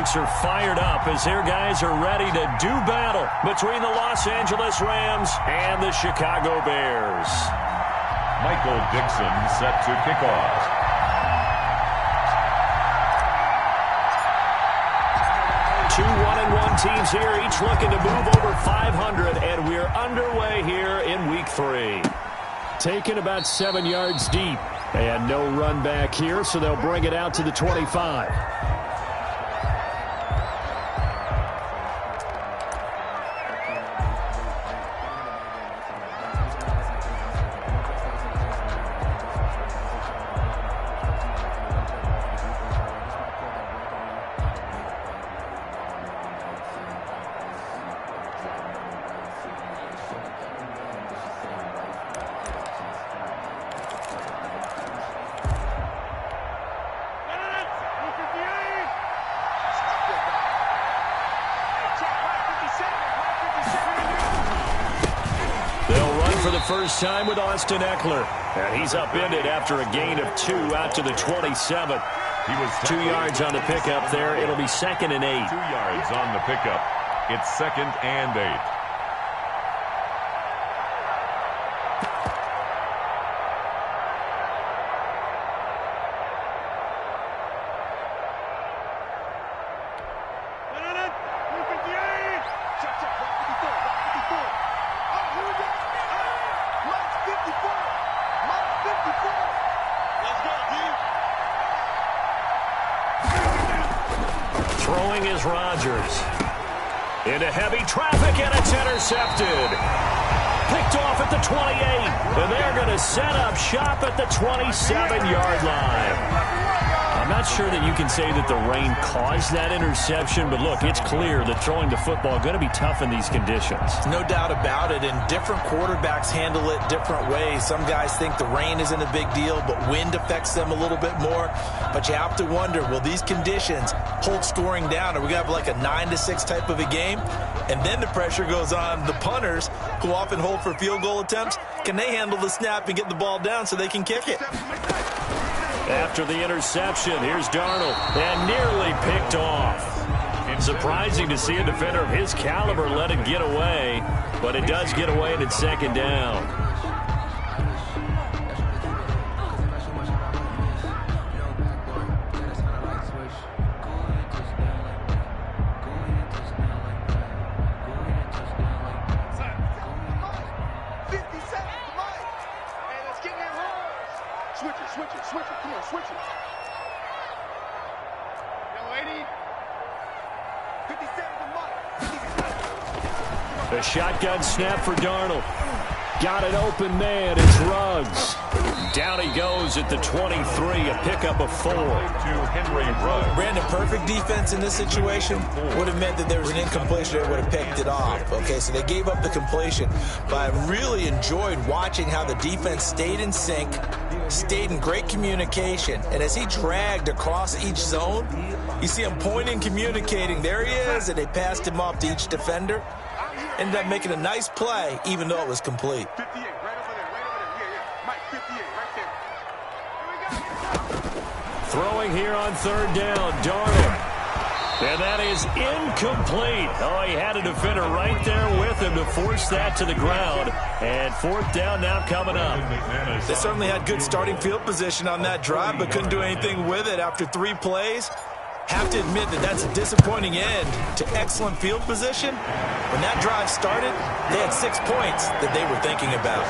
folks are fired up as their guys are ready to do battle between the Los Angeles Rams and the Chicago Bears. Michael Dixon set to kick off. Two 1-1 teams here, each looking to move over 500, and we're underway here in Week 3. Taken about 7 yards deep, and no run back here, so they'll bring it out to the 25. For the first time with Austin Eckler. And he's upended after a gain of 2 out to the 27. He was 2 yards on the pickup there. It'll be 2nd and 8. 2 yards on the pickup. It's 2nd and 8. Throwing is Rodgers. Into heavy traffic, and it's intercepted. Picked off at the 28. And they're going to set up shop at the 27-yard line. I'm not sure that you can say that the rain caused that interception, but look, it's clear that throwing the football is going to be tough in these conditions. No doubt about it, and different quarterbacks handle it different ways. Some guys think the rain isn't a big deal, but wind affects them a little bit more. But you have to wonder, will these conditions hold scoring down? Are we going to have like a 9-6 type of a game? And then the pressure goes on the punters, who often hold for field goal attempts. Can they handle the snap and get the ball down so they can kick it? After the interception, here's Darnold, and nearly picked off. Surprising to see a defender of his caliber let it get away, but it does get away and it's 2nd down. A shotgun snap for Darnold. Got an open man. It's Ruggs. Down he goes at the 23, a pickup of 4. To Henry Ruggs. Brandon, perfect defense in this situation would have meant that there was an incompletion that would have picked it off. Okay, so they gave up the completion. But I really enjoyed watching how the defense stayed in sync, stayed in great communication. And as he dragged across each zone, you see him pointing, communicating. There he is, and they passed him off to each defender. Ended up making a nice play, even though it was complete. 58, right over there, right over there. Yeah. Mike, 58, right there. Throwing here on 3rd down, Darnold. And that is incomplete. Oh, he had a defender right there with him to force that to the ground. And 4th down now coming up. They certainly had good starting field position on that drive, but couldn't do anything with it after 3 plays. Have to admit that that's a disappointing end to excellent field position. When that drive started, they had 6 points that they were thinking about.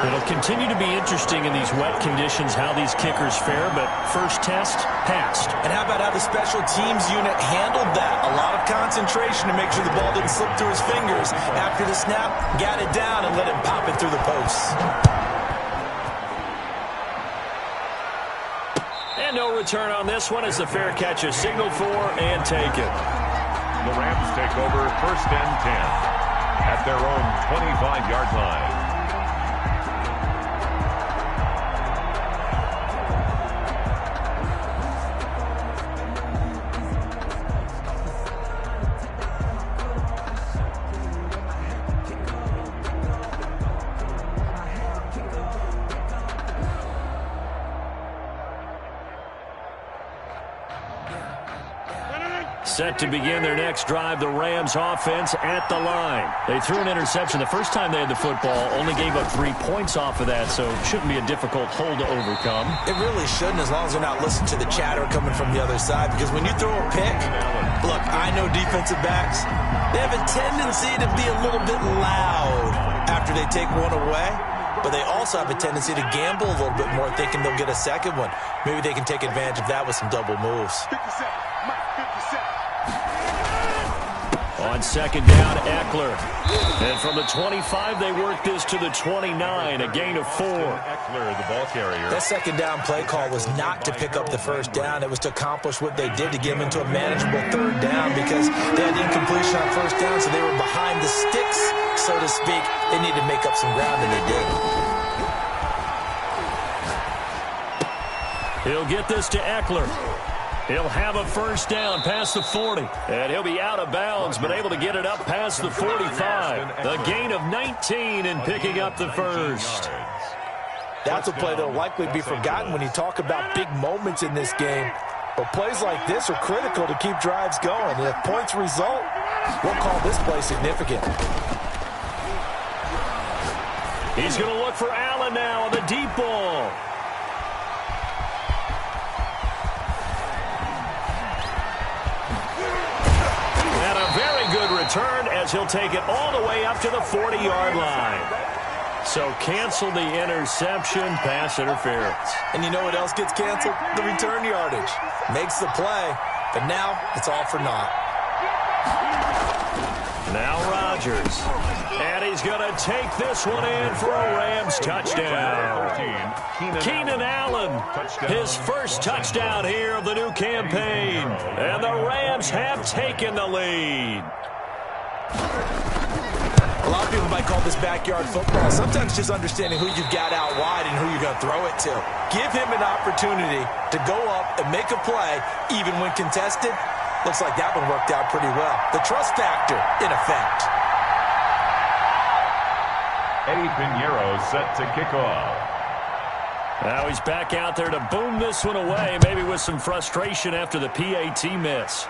It'll continue to be interesting in these wet conditions how these kickers fare, but first test, passed. And how about how the special teams unit handled that? A lot of concentration to make sure the ball didn't slip through his fingers. After the snap, got it down and let him pop it through the posts. And no return on this one as the fair catch is signaled for and taken. The Rams take over 1st and 10 at their own 25-yard line. Set to begin their next drive, the Rams offense at the line. They threw an interception the first time they had the football, only gave up 3 points off of that, so it shouldn't be a difficult hole to overcome. It really shouldn't, as long as they're not listening to the chatter coming from the other side, because when you throw a pick, look, I know defensive backs, they have a tendency to be a little bit loud after they take one away, but they also have a tendency to gamble a little bit more, thinking they'll get a second one. Maybe they can take advantage of that with some double moves. 57. Mike, 57. On second down, Eckler. And from the 25, they work this to the 29, a gain of 4. Eckler, the ball carrier. That second down play call was not to pick up the first down. It was to accomplish what they did, to get them into a manageable third down, because they had incompletion on first down, so they were behind the sticks, so to speak. They needed to make up some ground, and they did. He'll get this to Eckler. He'll have a first down past the 40. And he'll be out of bounds, but able to get it up past the 45. The gain of 19 in picking up the first. That's a play that will likely be forgotten when you talk about big moments in this game. But plays like this are critical to keep drives going. And if points result, we'll call this play significant. He's going to look for Allen now on the deep ball. And a very good return as he'll take it all the way up to the 40-yard line. So cancel the interception, pass interference. And you know what else gets canceled? The return yardage. Makes the play, but now it's all for naught. Now Rodgers. And he's going to take this one in for a Rams touchdown. Keenan Allen, his first touchdown here of the new campaign. And the Rams have taken the lead. A lot of people might call this backyard football. Sometimes just understanding who you've got out wide and who you're going to throw it to. Give him an opportunity to go up and make a play, even when contested. Looks like that one worked out pretty well. The trust factor, in effect. Eddie Pinheiro set to kick off. Now he's back out there to boom this one away, maybe with some frustration after the PAT miss.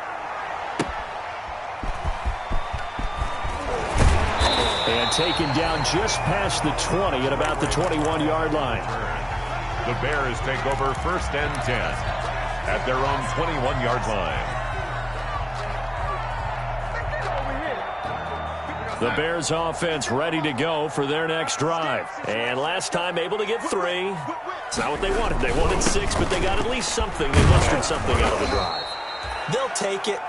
And taken down just past the 20 at about the 21-yard line. The Bears take over first and 10 at their own 21-yard line. The Bears offense ready to go for their next drive. And last time able to get 3. It's not what they wanted. They wanted 6, but they got at least something. They mustered something out of the drive. They'll take it.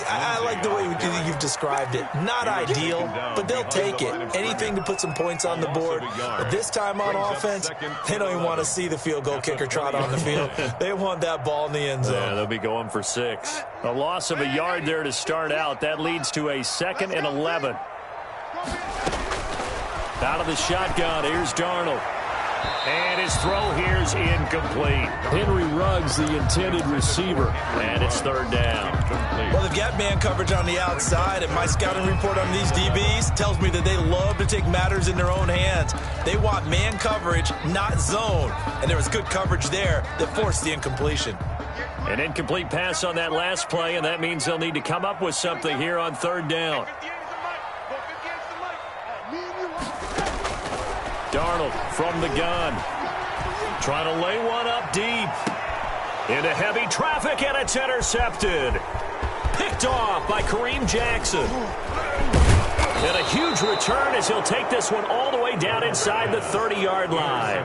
I like the way you've described it. Not ideal, but they'll take it. Anything to put some points on the board. But this time on offense, they don't even want to see the field goal kicker trot on the field. They want that ball in the end zone. Yeah, they'll be going for 6. A loss of a yard there to start out. That leads to a 2nd and 11. Out of the shotgun, here's Darnold. And his throw here's incomplete. Henry Ruggs, the intended receiver. And it's 3rd down. Well, they've got man coverage on the outside, and my scouting report on these DBs tells me that they love to take matters in their own hands. They want man coverage, not zone. And there was good coverage there that forced the incompletion. An incomplete pass on that last play, and that means they'll need to come up with something here on 3rd down. Darnold from the gun. Trying to lay one up deep. Into heavy traffic, and it's intercepted. Picked off by Kareem Jackson. And a huge return as he'll take this one all the way down inside the 30-yard line.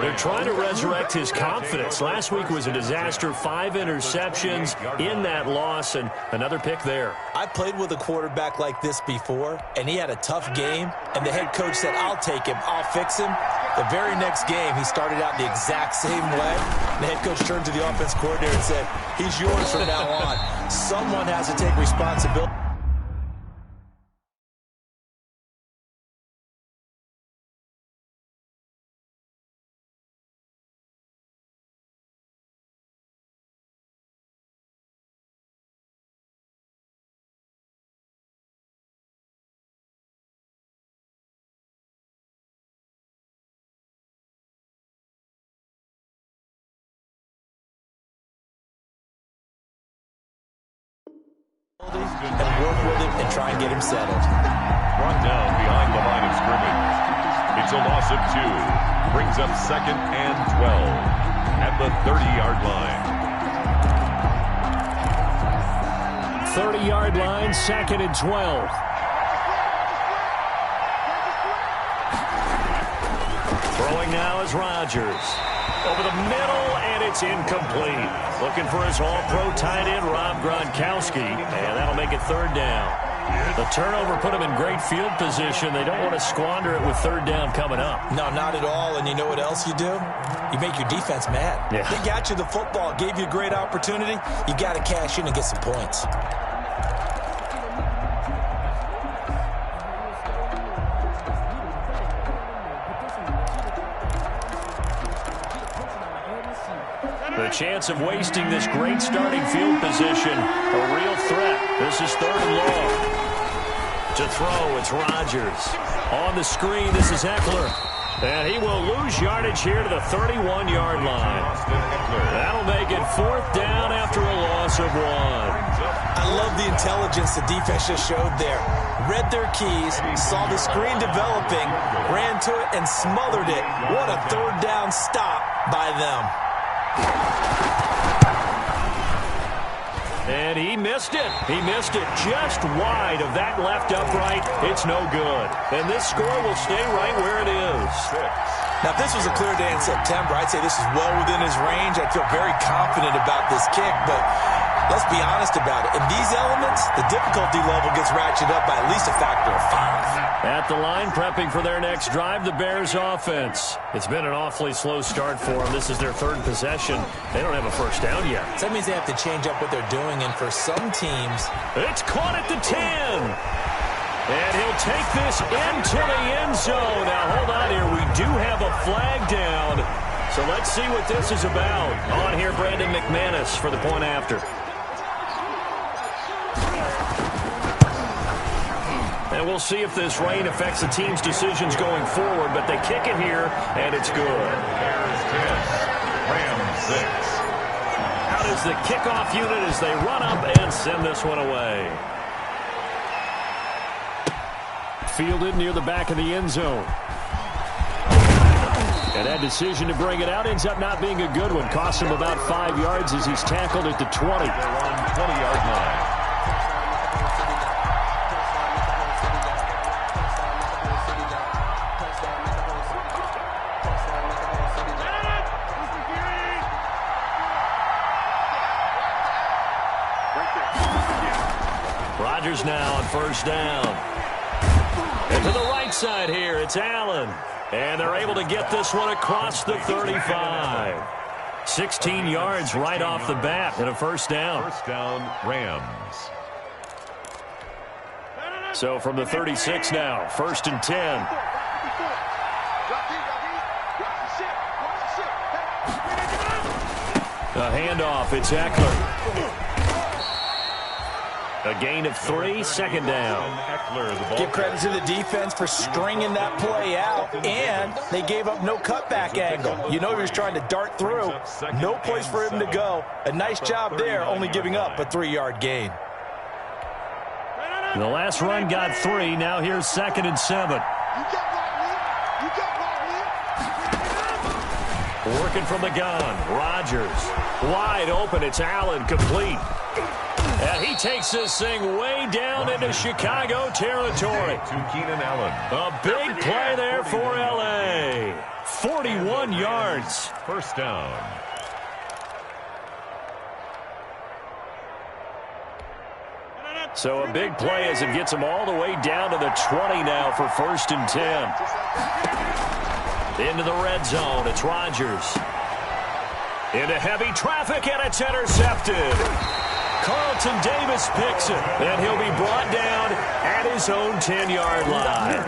They're trying to resurrect his confidence. Last week was a disaster. 5 interceptions in that loss, and another pick there. I played with a quarterback like this before, and he had a tough game, and the head coach said, I'll take him, I'll fix him. The very next game, he started out the exact same way. The head coach turned to the offense coordinator and said, he's yours from now on. Someone has to take responsibility. and work with him and try and get him settled. Brought down behind the line of scrimmage. It's a loss of 2. Brings up 2nd and 12 at the 30-yard line. 30-yard line, 2nd and 12. Throwing now is Rodgers. Over the middle, and it's incomplete. Looking for his all-pro tight end, Rob Gronkowski, and that'll make it 3rd down. The turnover put him in great field position. They don't want to squander it with 3rd down coming up. No, not at all. And you know what else you do? You make your defense mad. Yeah. They got you the football, gave you a great opportunity. You got to cash in and get some points. The chance of wasting this great starting field position, a real threat. This is 3rd and long. To throw, it's Rodgers. On the screen, this is Eckler. And he will lose yardage here to the 31-yard line. That'll make it 4th down after a loss of 1. I love the intelligence the defense just showed there. Read their keys, saw the screen developing, ran to it, and smothered it. What a 3rd down stop by them. And he missed it. He missed it just wide of that left upright. It's no good. And this score will stay right where it is. Now, if this was a clear day in September, I'd say this is well within his range. I'd feel very confident about this kick, but let's be honest about it. In these elements, the difficulty level gets ratcheted up by at least a factor of 5. At the line, prepping for their next drive, the Bears offense. It's been an awfully slow start for them. This is their 3rd possession. They don't have a 1st down yet. So that means they have to change up what they're doing, and for some teams... It's caught at the 10. And he'll take this into the end zone. Now, hold on here. We do have a flag down. So let's see what this is about. On here, Brandon McManus for the point after. And we'll see if this rain affects the team's decisions going forward, but they kick it here, and it's good. Bears 10, Rams 6. Out is the kickoff unit as they run up and send this one away. Fielded near the back of the end zone. And that decision to bring it out ends up not being a good one. Costs him about 5 yards as he's tackled at the 20. They're on 20-yard line. Rodgers now on 1st down. And to the right side here, it's Allen. And they're able to get this one across the 35. 16 yards right off the bat and a 1st down. 1st down, Rams. So from the 36 now, 1st and 10. A handoff, it's Eckler. A gain of 3, 2nd down. Give credit to the defense for stringing that play out, and they gave up no cutback angle. You know he was trying to dart through. No place for him to go. A nice job there, only giving up a 3-yard gain. The last run got 3. Now here's 2nd and 7. Working from the gun. Rodgers. Wide open. It's Allen. Complete. And he takes this thing way down into Chicago territory. To Keenan Allen. A big play there for L.A. 41 yards. 1st down. So a big play as it gets him all the way down to the 20 now for 1st and 10. Into the red zone. It's Rodgers. Into heavy traffic, and it's intercepted. Carlton Davis picks it, and he'll be brought down at his own 10-yard line.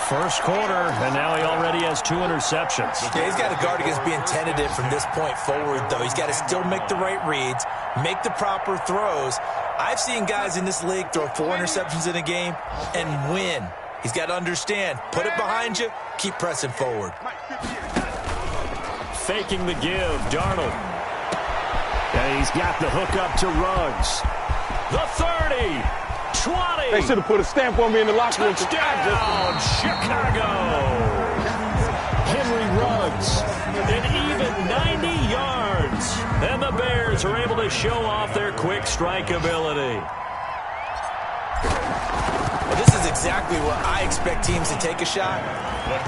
First quarter, and now he already has 2 interceptions. Yeah, he's got to guard against being tentative from this point forward, though. He's got to still make the right reads, make the proper throws. I've seen guys in this league throw 4 interceptions in a game and win. He's got to understand, put it behind you, keep pressing forward. Faking the give, Darnold. And he's got the hook up to Ruggs. The 20. They should have put a stamp on me in the locker room. Touchdown, Chicago. Henry runs an even 90 yards. And the Bears are able to show off their quick strike ability. Well, this is exactly what I expect teams to take a shot.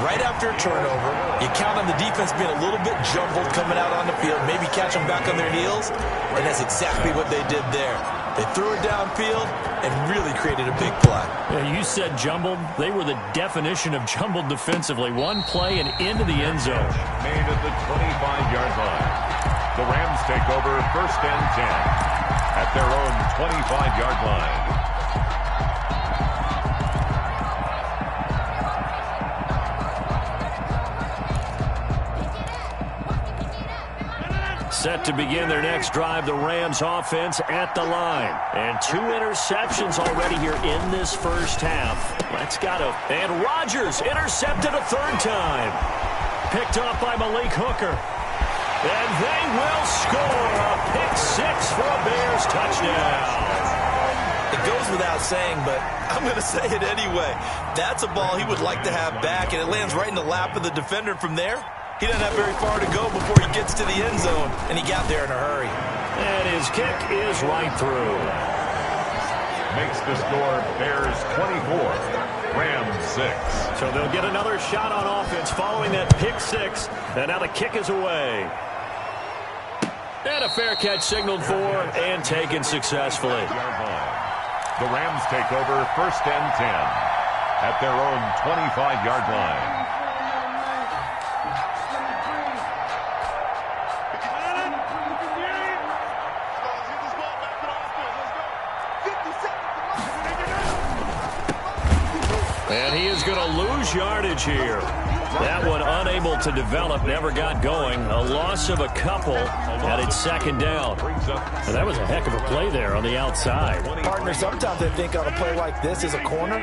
Right after a turnover, you count on the defense being a little bit jumbled coming out on the field, maybe catch them back on their heels, and that's exactly what they did there. They threw it downfield and really created a big play. Yeah, you said jumbled. They were the definition of jumbled defensively. One play and into the end zone. Made at the 25-yard line. The Rams take over 1st and 10 at their own 25-yard line. Set to begin their next drive, the Rams offense at the line. And 2 interceptions already here in this first half. Let's go. And Rodgers intercepted a 3rd time. Picked off by Malik Hooker. And they will score a pick 6 for a Bears touchdown. It goes without saying, but I'm going to say it anyway. That's a ball he would like to have back, and it lands right in the lap of the defender from there. He doesn't have very far to go before he gets to the end zone, and he got there in a hurry. And his kick is right through. Makes the score Bears 24, Rams 6. So they'll get another shot on offense following that pick 6, and now the kick is away. And a fair catch signaled for and taken successfully. The Rams take over 1st and 10 at their own 25-yard line. And he is going to lose yardage here. That one unable to develop, never got going. A loss of a couple, and it's 2nd down. And that was a heck of a play there on the outside. Partner, sometimes I think on a play like this as a corner,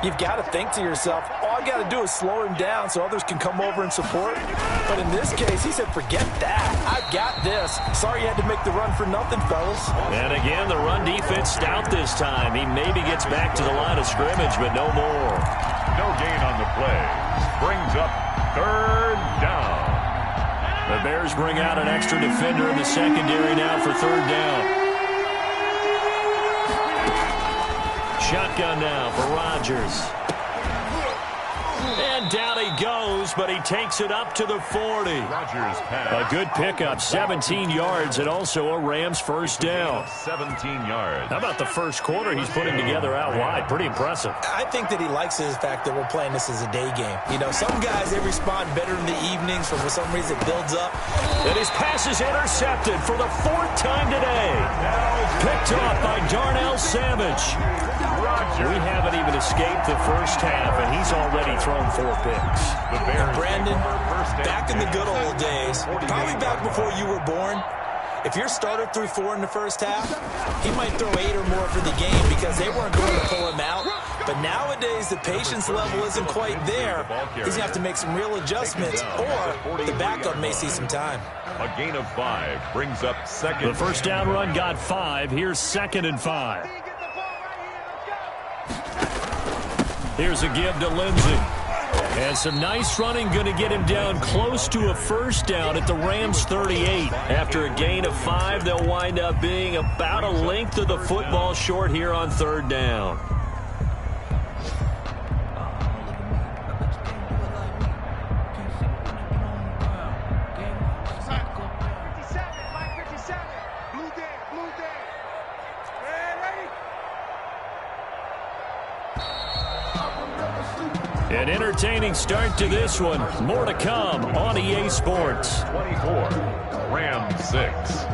you've got to think to yourself, all I got to do is slow him down so others can come over and support. But in this case, he said, forget that. I've got this. Sorry you had to make the run for nothing, fellas. And again, the run defense stout this time. He maybe gets back to the line of scrimmage, but no more. No gain on the play. Brings up 3rd down. The Bears bring out an extra defender in the secondary now for 3rd down. Shotgun now for Rodgers. And down he goes, but he takes it up to the 40. Rodgers pass. A good pickup, 17 yards, and also a Rams 1st down. 17 yards. How about the first quarter he's putting together out wide? Pretty impressive. I think that he likes the fact that we're playing this as a day game. You know, some guys, they respond better in the evenings, for some reason it builds up. And his pass is intercepted for the 4th time today. Picked off by Darnell Savage. We haven't even escaped the first half, and he's already thrown 4 picks. Brandon, back in the good old days, probably back before you were born, if your starter threw 4 in the first half, he might throw 8 or more for the game because they weren't going to pull him out. But nowadays, the patience level isn't quite there. He's going to have to make some real adjustments, or the backup may see some time. A gain of 5 brings up 2nd. The first down run got 5. Here's 2nd and 5. Here's a give to Lindsey. And some nice running, going to get him down close to a 1st down at the Rams 38. After a gain of 5, they'll wind up being about a length of the football short here on 3rd down. An entertaining start to this one. More to come on EA Sports. 24, Rams 6.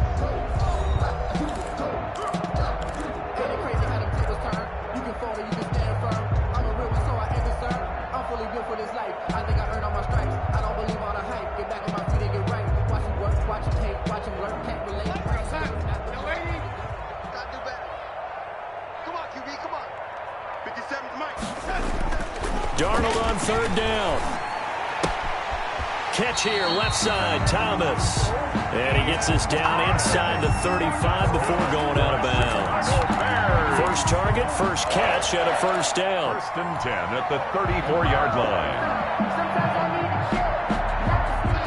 Darnold on 3rd down. Catch here, left side, Thomas. And he gets us down inside the 35 before going out of bounds. First target. first catch and a first down. 1st and 10 at the 34-yard line.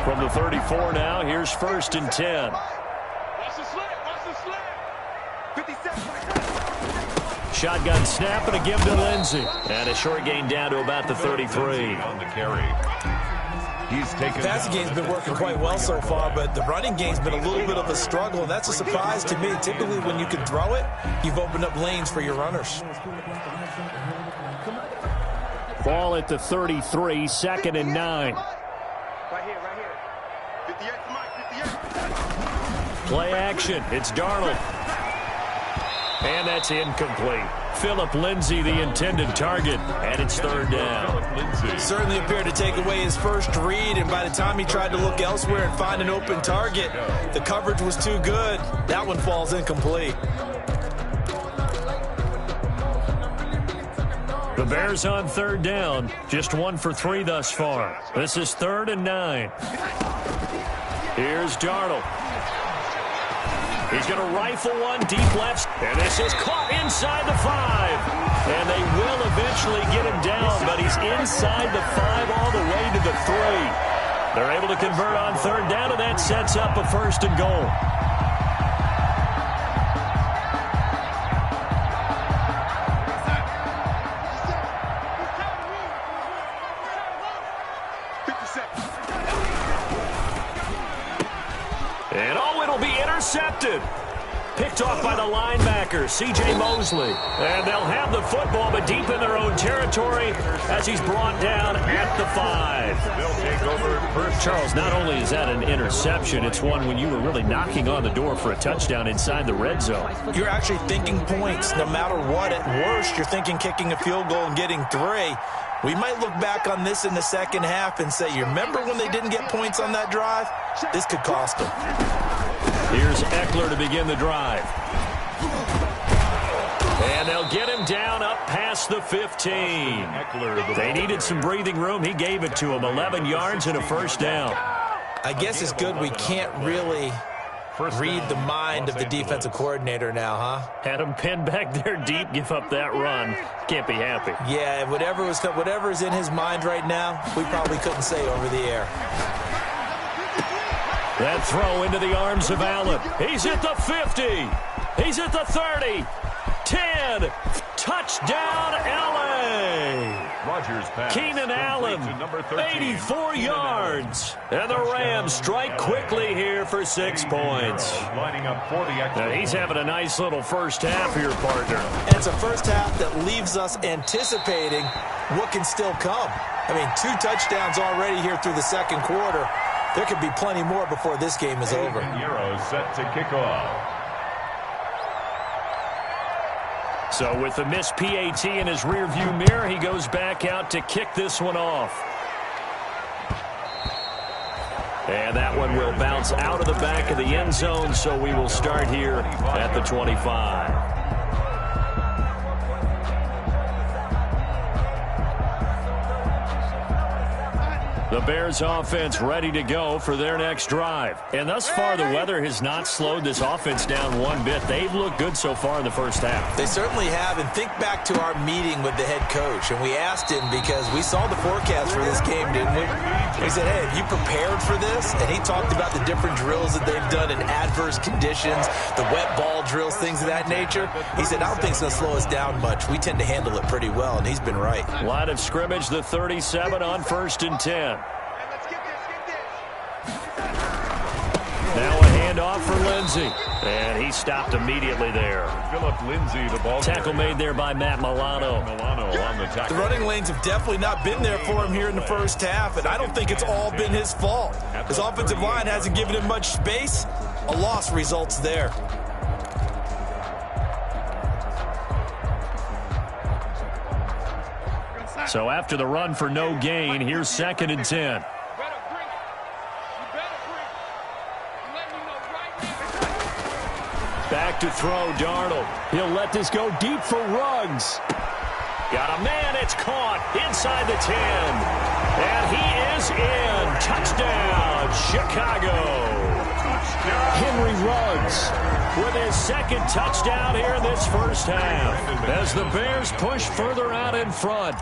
From the 34 now, here's 1st and 10. Watch the slip. Watch the slip. 57. Shotgun snap and a give to Lindsey. And a short gain down to about the 33. On the carry. He's taken. The passing game's been working quite well so far, but the running game's been a little bit of a struggle, and that's a surprise to me. Typically, when you can throw it, you've opened up lanes for your runners. Ball at the 33, 2nd and 9. Right here, right here. 58 to Mike, 58. Play action. It's Darnold. And that's incomplete. Philip Lindsay, the intended target, and it's 3rd down. Certainly appeared to take away his first read, and by the time he tried to look elsewhere and find an open target, the coverage was too good. That one falls incomplete. The Bears on 3rd down. Just 1 for 3 thus far. This is 3rd and 9. Here's Darnold. He's going to rifle one deep left, and this is caught inside the 5. And they will eventually get him down, but he's inside the 5 all the way to the 3. They're able to convert on 3rd down, and that sets up a 1st and goal. And it'll be intercepted. Picked off by the linebacker, C.J. Mosley. And they'll have the football, but deep in their own territory as he's brought down at the 5. They'll take over first. Charles, not only is that an interception, it's one when you were really knocking on the door for a touchdown inside the red zone. You're actually thinking points. No matter what, at worst, you're thinking kicking a field goal and getting 3. We might look back on this in the second half and say, you remember when they didn't get points on that drive? This could cost them. Here's Eckler to begin the drive. And they'll get him down up past the 15. They needed some breathing room. He gave it to him. 11 yards and a first down. I guess it's good we can't really read the mind of the defensive coordinator now, huh? Had him pinned back there deep, give up that run. Can't be happy. Yeah, whatever is in his mind right now, we probably couldn't say over the air. That throw into the arms of Allen. He's at the 50. He's at the 30. 10. Touchdown, L.A. Rodgers pass. Keenan Allen, 84 yards. And the Rams strike quickly here for 6 points. Lining up for the extra. Now he's having a nice little first half here, partner. And it's a first half that leaves us anticipating what can still come. I mean, 2 touchdowns already here through the second quarter. There could be plenty more before this game is over. Euro set to kick off. So with the missed PAT in his rearview mirror, he goes back out to kick this one off. And that one will bounce out of the back of the end zone, so we will start here at the 25. The Bears offense ready to go for their next drive. And thus far, the weather has not slowed this offense down one bit. They've looked good so far in the first half. They certainly have. And think back to our meeting with the head coach. And we asked him because we saw the forecast for this game, didn't we? We said, hey, have you prepared for this? And he talked about the different drills that they've done in adverse conditions, the wet ball drills, things of that nature. He said, I don't think it's going to slow us down much. We tend to handle it pretty well, and he's been right. Line of scrimmage, the 37 on 1st and 10. Now a handoff for Lindsey. And he stopped immediately there. Philip Lindsay, the ball. Tackle made there by Matt Milano. Milano on the tackle. The running lanes have definitely not been there for him here in the first half, and I don't think it's all been his fault. His offensive line hasn't given him much space. A loss results there. So after the run for no gain, here's 2nd and 10. Back to throw, Darnold. He'll let this go deep for Ruggs. Got a man, it's caught inside the 10. And he is in. Touchdown, Chicago. Henry Ruggs with his second touchdown here in this first half as the Bears push further out in front.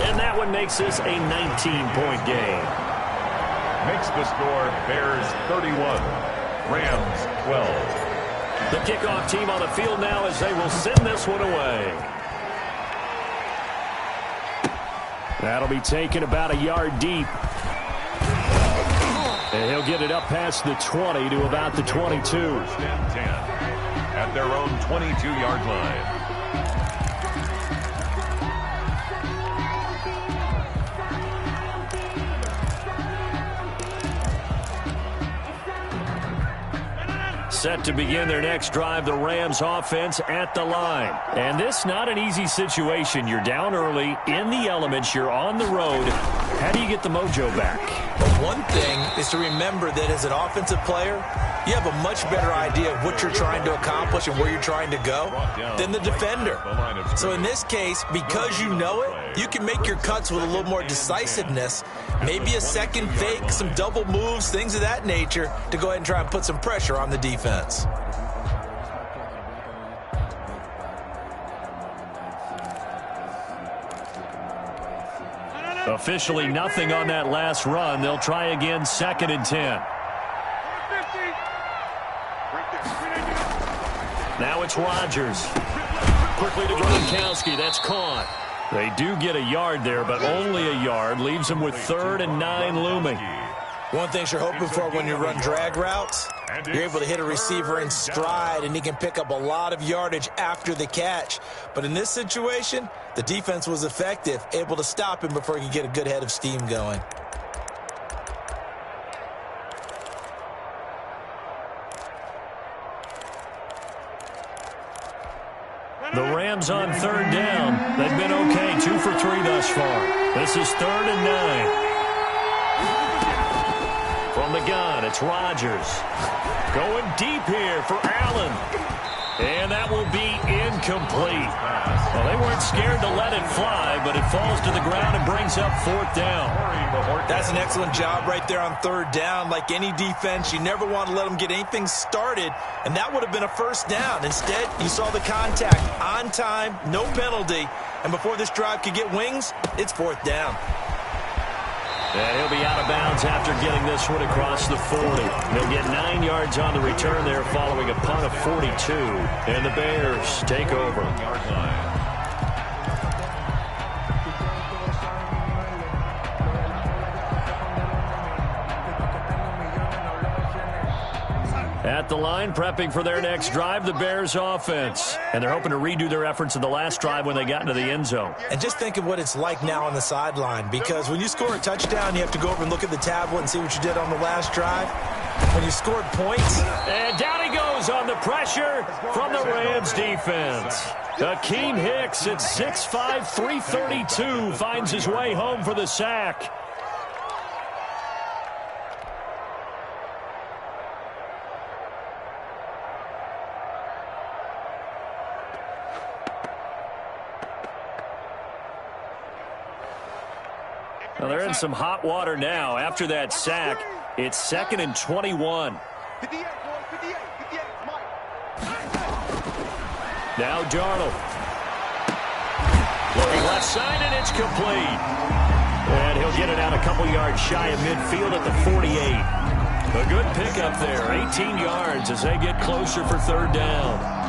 And that one makes this a 19-point game. Makes the score Bears 31, Rams 12. The kickoff team on the field now as they will send this one away. That'll be taken about a yard deep. And he'll get it up past the 20 to about the 22. First and 10 at their own 22-yard line. Set to begin their next drive, the Rams offense at the line. And this not an easy situation. You're down early, in the elements, you're on the road. How do you get the mojo back? Well, one thing is to remember that as an offensive player, you have a much better idea of what you're trying to accomplish and where you're trying to go than the defender. So in this case, because you know it, you can make your cuts with a little more decisiveness, maybe a second fake, some double moves, things of that nature, to go ahead and try and put some pressure on the defense. Officially nothing on that last run. They'll try again, 2nd and 10. Now it's Rodgers. Quickly to Gronkowski. That's caught. They do get a yard there, but only a yard. Leaves them with 3rd and 9 looming. One thing you're hoping for when you run drag routes, you're able to hit a receiver in stride, and he can pick up a lot of yardage after the catch. But in this situation, the defense was effective, able to stop him before he could get a good head of steam going. The Rams on 3rd down. They've been okay, 2 for 3 thus far. This is 3rd and 9. From the gun, it's Rodgers. Going deep here for Allen. And that will be incomplete. Well, they weren't scared to let it fly, but it falls to the ground and brings up 4th down. That's an excellent job right there on 3rd down. Like any defense, you never want to let them get anything started, and that would have been a 1st down. Instead, you saw the contact on time, no penalty, and before this drive could get wings, it's 4th down. And he'll be out of bounds after getting this one across the 40. They'll get 9 yards on the return there following a punt of 42. And the Bears take over. At the line, prepping for their next drive, the Bears offense. And they're hoping to redo their efforts in the last drive when they got into the end zone. And just think of what it's like now on the sideline, because when you score a touchdown, you have to go over and look at the tablet and see what you did on the last drive. When you scored points. And down he goes on the pressure from the Rams defense. Akeem Hicks at 6'5", 332 finds his way home for the sack. Well, they're in some hot water now. After that sack, it's 2nd and 21. 58, boys, 58, 58, Mike. Now Darnold. Looking left side, and it's complete. And he'll get it out a couple yards shy of midfield at the 48. A good pickup there, 18 yards as they get closer for 3rd down.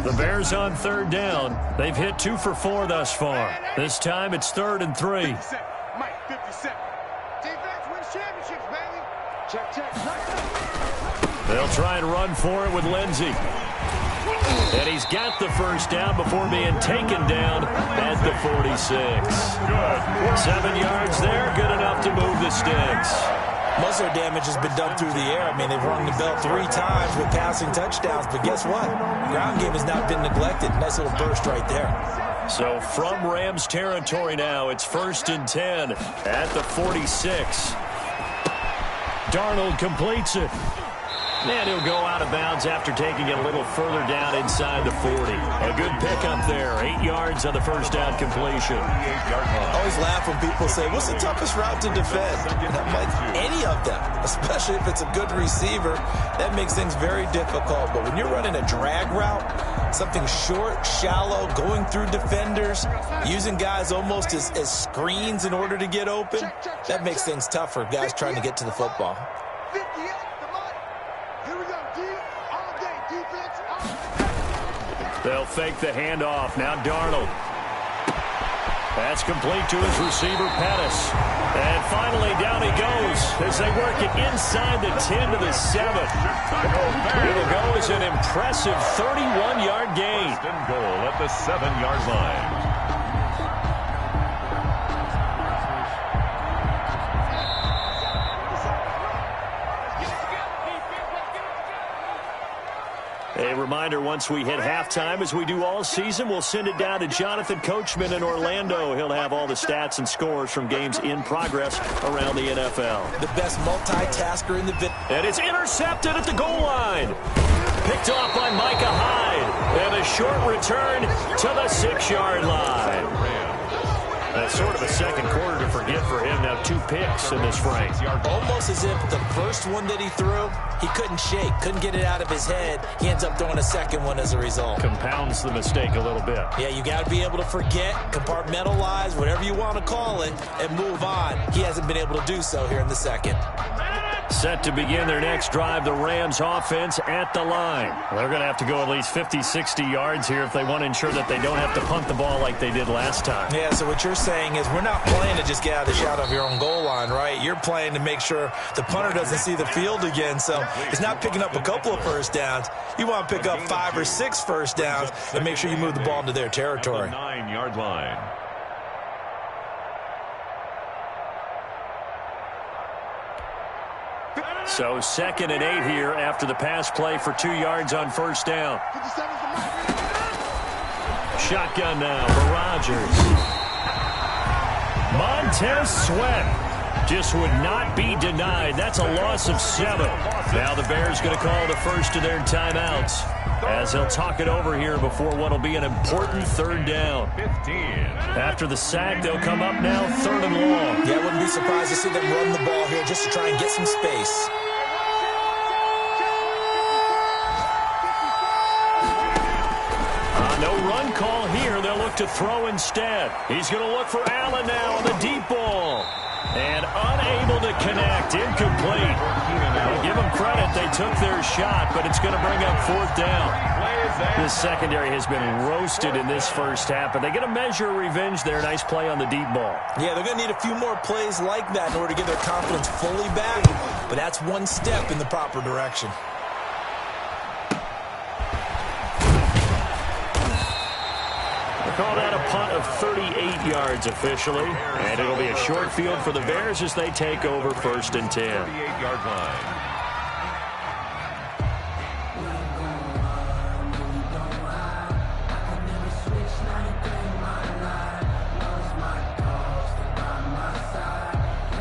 The Bears on 3rd down. They've hit 2 for 4 thus far. This time it's 3rd and 3. 57, Mike, 57. Defense wins championships, baby. Check, check. They'll try and run for it with Lindsey. And he's got the 1st down before being taken down at the 46. 7 yards there, good enough to move the sticks. Most of their damage has been done through the air. I mean, they've rung the bell 3 times with passing touchdowns, but guess what? Ground game has not been neglected. Nice little burst right there. So from Rams territory now, it's 1st and 10 at the 46. Darnold completes it. And he'll go out of bounds after taking it a little further down inside the 40. A good pickup there. 8 yards on the first down completion. I always laugh when people say, what's the toughest route to defend? And I'm like, any of them, especially if it's a good receiver. That makes things very difficult. But when you're running a drag route, something short, shallow, going through defenders, using guys almost as screens in order to get open, that makes things tough for guys trying to get to the football. They'll fake the handoff. Now Darnold. That's complete to his receiver, Pettis. And finally, down he goes as they work it inside the 10 to the 7. It'll go as an impressive 31-yard gain. First and goal at the 7-yard line. A reminder, once we hit halftime, as we do all season, we'll send it down to Jonathan Coachman in Orlando. He'll have all the stats and scores from games in progress around the NFL. The best multitasker in the bit. And it's intercepted at the goal line. Picked off by Micah Hyde. And a short return to the 6-yard line. That's sort of a second quarter to forget for him. Now 2 picks in this frame. Almost as if the first one that he threw, he couldn't shake, couldn't get it out of his head. He ends up throwing a second one as a result. Compounds the mistake a little bit. Yeah, you got to be able to forget, compartmentalize, whatever you want to call it, and move on. He hasn't been able to do so here in the second. Set to begin their next drive, the Rams offense at the line. They're going to have to go at least 50, 60 yards here if they want to ensure that they don't have to punt the ball like they did last time. Yeah, so what you're saying is we're not playing to just get out of the shadow of your own goal line, right? You're playing to make sure the punter doesn't see the field again. So it's not picking up a couple of first downs. You want to pick up 5 or 6 first downs and make sure you move the ball into their territory. 9-yard line. So 2nd and 8 here after the pass play for 2 yards on first down. Shotgun now for Rodgers. Montez Sweat just would not be denied. That's a loss of 7. Now the Bears going to call the first of their timeouts as they'll talk it over here before what will be an important 3rd down. 15. After the sack, they'll come up now 3rd and long. Yeah, I wouldn't be surprised to see them run the ball here just to try and get some space. No run call here. They'll look to throw instead. He's going to look for Allen now on the deep ball. And unable to connect. Incomplete. I'll give them credit. They took their shot, but it's going to bring up 4th down. The secondary has been roasted in this first half, but they get a measure of revenge there. Nice play on the deep ball. Yeah, they're going to need a few more plays like that in order to get their confidence fully back, but that's one step in the proper direction. Call that a punt of 38 yards officially. And it'll be a short field for the Bears as they take over 1st and 10. 38-yard line.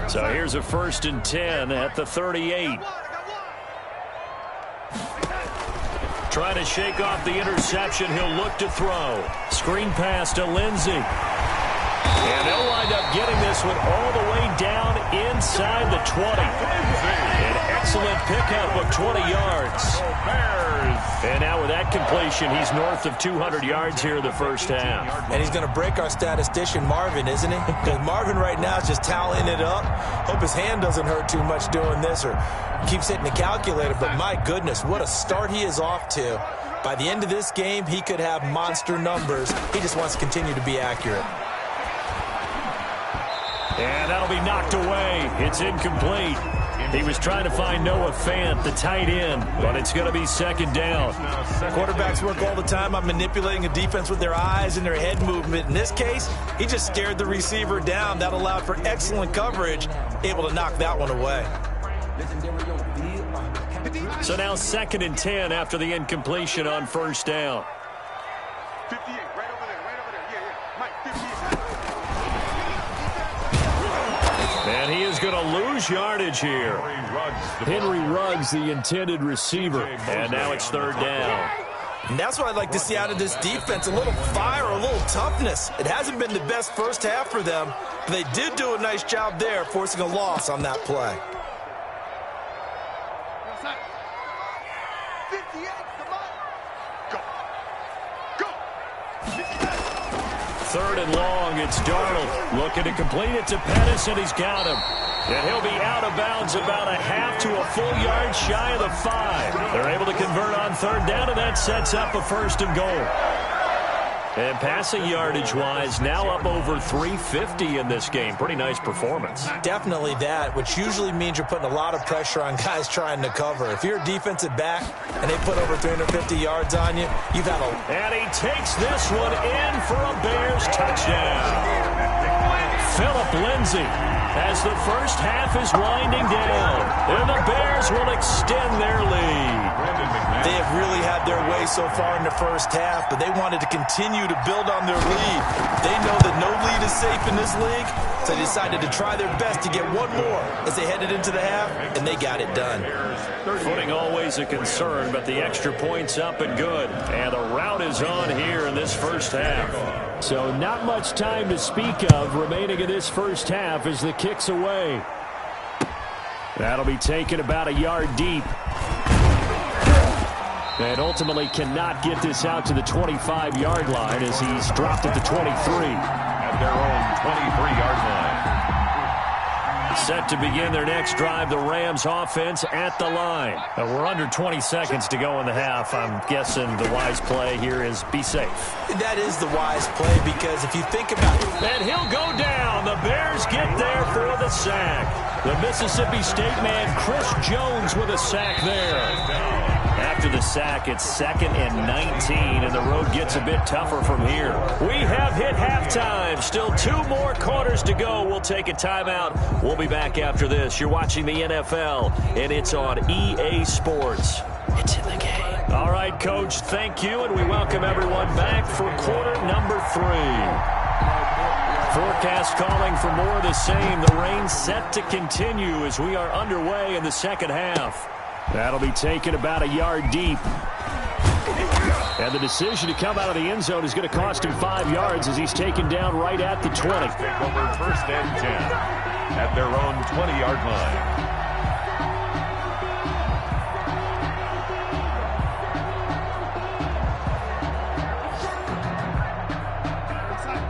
So here's a 1st and 10 at the 38. Trying to shake off the interception. He'll look to throw. Screen pass to Lindsey. And they'll wind up getting this one all the way down inside the 20. An excellent pickup of 20 yards. And now with that completion, he's north of 200 yards here in the first half. And he's going to break our statistician, Marvin, isn't he? Because Marvin right now is just tallying it up. Hope his hand doesn't hurt too much doing this or keeps hitting the calculator. But my goodness, what a start he is off to. By the end of this game, he could have monster numbers. He just wants to continue to be accurate. And that'll be knocked away. It's incomplete. He was trying to find Noah Fant, the tight end, but it's going to be 2nd down. Quarterbacks work all the time on manipulating a defense with their eyes and their head movement. In this case, he just stared the receiver down. That allowed for excellent coverage, able to knock that one away. So now 2nd and 10 after the incompletion on first down. 58, right over there, Yeah, Mike, 58. And And he is going to lose yardage here. Henry Ruggs, the intended receiver. And now it's third down. And that's what I'd like to see out of this defense, a little fire, a little toughness. It hasn't been the best first half for them, but they did do a nice job there, forcing a loss on that play. Third and long, it's Darnold looking to complete it to Pettis, and he's got him. And he'll be out of bounds about a half to a full yard shy of the 5. They're able to convert on third down, and that sets up a first and goal. And passing yardage-wise, now up over 350 in this game. Pretty nice performance. Definitely that, which usually means you're putting a lot of pressure on guys trying to cover. If you're a defensive back and they put over 350 yards on you, you've had a... And he takes this one in for a Bears touchdown. Phillip Lindsay, as the first half is winding down, and the Bears will extend their lead. They have really had their way so far in the first half, but they wanted to continue to build on their lead. They know that no lead is safe in this league, so they decided to try their best to get one more as they headed into the half, and they got it done. Footing always a concern, but the extra point's up and good. And the route is on here in this first half. So not much time to speak of remaining in this first half as the kick's away. That'll be taken about a yard deep. And ultimately cannot get this out to the 25-yard line as he's dropped at the 23. At their own 23-yard line. Set to begin their next drive, the Rams offense at the line. We're under 20 seconds to go in the half. I'm guessing the wise play here is be safe. That is the wise play because if you think about it. And he'll go down. The Bears get there for the sack. The Mississippi State man, Chris Jones, with a sack there. After the sack, it's 2nd and 19, and the road gets a bit tougher from here. We have hit halftime. Still 2 more quarters to go. We'll take a timeout. We'll be back after this. You're watching the NFL, and it's on EA Sports. It's in the game. All right, Coach, thank you, and we welcome everyone back for quarter number 3. Forecast calling for more of the same. The rain set to continue as we are underway in the second half. That'll be taken about a yard deep. And the decision to come out of the end zone is going to cost him 5 yards as he's taken down right at the 20. Over 1st and 10 at their own 20-yard line.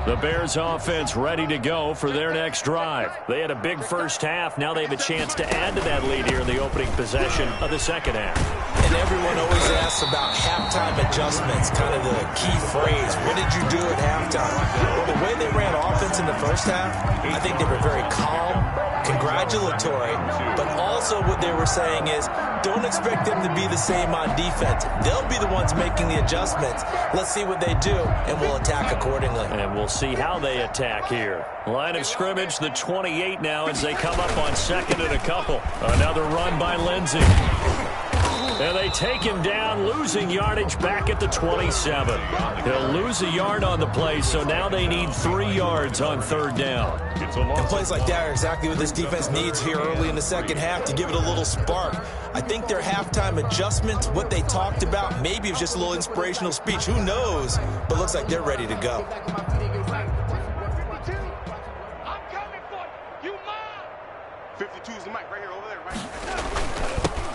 The Bears offense ready to go for their next drive. They had a big first half. Now they have a chance to add to that lead here in the opening possession of the second half. And everyone always asks about halftime adjustments, kind of the key phrase. What did you do at halftime? Well, the way they ran offense in the first half, I think they were very calm, congratulatory, but also what they were saying is don't expect them to be the same on defense. They'll be the ones making the adjustments. Let's see what they do, and we'll attack accordingly. And we'll see how they attack here. Line of scrimmage, the 28 now as they come up on 2nd and a couple. Another run by Lindsay. And they take him down, losing yardage back at the 27. He'll lose a yard on the play, so now they need 3 yards on third down. And plays like that are exactly what this defense needs here early in the second half to give it a little spark. I think their halftime adjustments, what they talked about, maybe it was just a little inspirational speech. Who knows? But looks like they're ready to go. I'm coming for you. You mine. 52 is the mic right here, over there, right?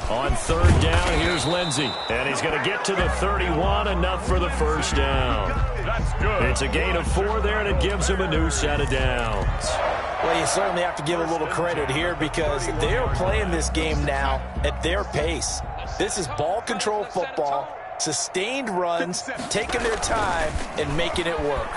On third down, here's Lindsay. And he's going to get to the 31, enough for the first down. That's good. It's a gain of 4 there, and it gives him a new set of downs. Well, you certainly have to give a little credit here because they're playing this game now at their pace. This is ball control football, sustained runs, taking their time, and making it work.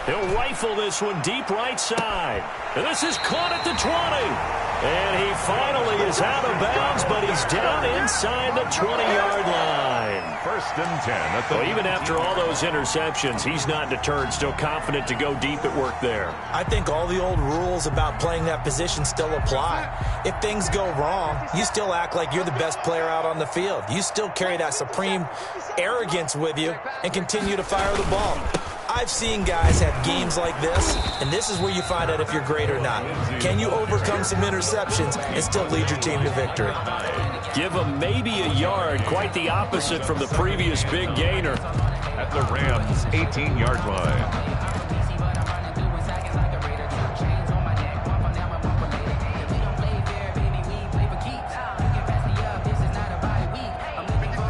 He'll rifle this one deep right side. And this is caught at the 20. And he finally is out of bounds, but he's down inside the 20-yard line. 1st and 10 at the Well, even after all those interceptions, he's not deterred, still confident to go deep at work there. I think all the old rules about playing that position still apply. If things go wrong, you still act like you're the best player out on the field. You still carry that supreme arrogance with you and continue to fire the ball. I've seen guys have games like this, and this is where you find out if you're great or not. Can you overcome some interceptions and still lead your team to victory? Give them maybe a yard, quite the opposite from the previous big gainer. At the Rams' 18-yard line.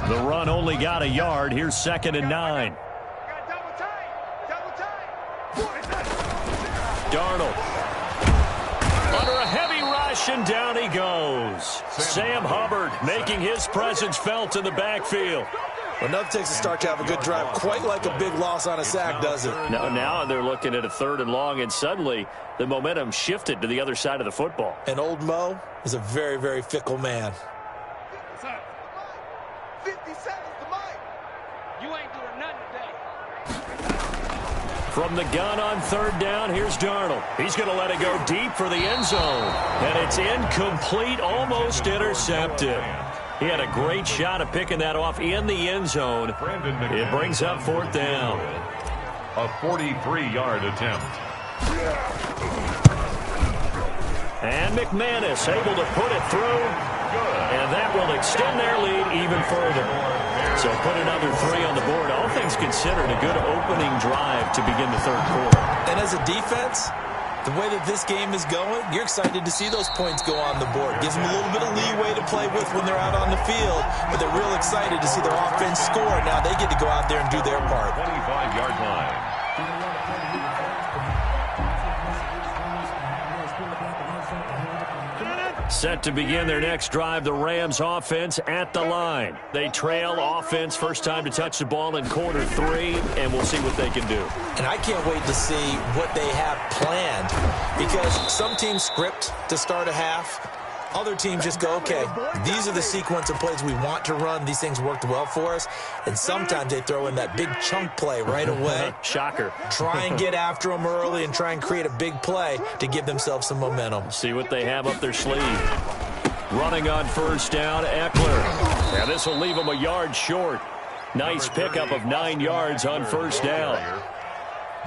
The run only got a yard. Here's 2nd and 9. Darnold. Under a heavy rush, and down he goes. Sam Hubbard making his presence felt in the backfield. Well, nothing takes a start to have a good drive, quite like a big loss on a sack, does it? Now they're looking at a 3rd and long, and suddenly the momentum shifted to the other side of the football. And old Mo is a very, very fickle man. 50 seconds to Mike. You ain't doing nothing today. From the gun on 3rd down, here's Darnold. He's going to let it go deep for the end zone. And it's incomplete, almost intercepted. He had a great shot at picking that off in the end zone. It brings up 4th down. A 43-yard attempt. And McManus able to put it through. And that will extend their lead even further. So put another 3 on the board. All things considered, a good opening drive to begin the 3rd quarter. And as a defense, the way that this game is going, you're excited to see those points go on the board. Gives them a little bit of leeway to play with when they're out on the field, but they're real excited to see their offense score. Now they get to go out there and do their part. 25-yard line. Set to begin their next drive, the Rams offense at the line. They trail offense, first time to touch the ball in quarter 3, and we'll see what they can do. And I can't wait to see what they have planned, because some teams script to start a half. Other teams just go, okay, these are the sequence of plays we want to run. These things worked well for us. And sometimes they throw in that big chunk play right away. Shocker. Try and get after them early and try and create a big play to give themselves some momentum. See what they have up their sleeve. Running on 1st down, Eckler. Now this will leave him a yard short. Nice pickup of 9 yards on 1st down.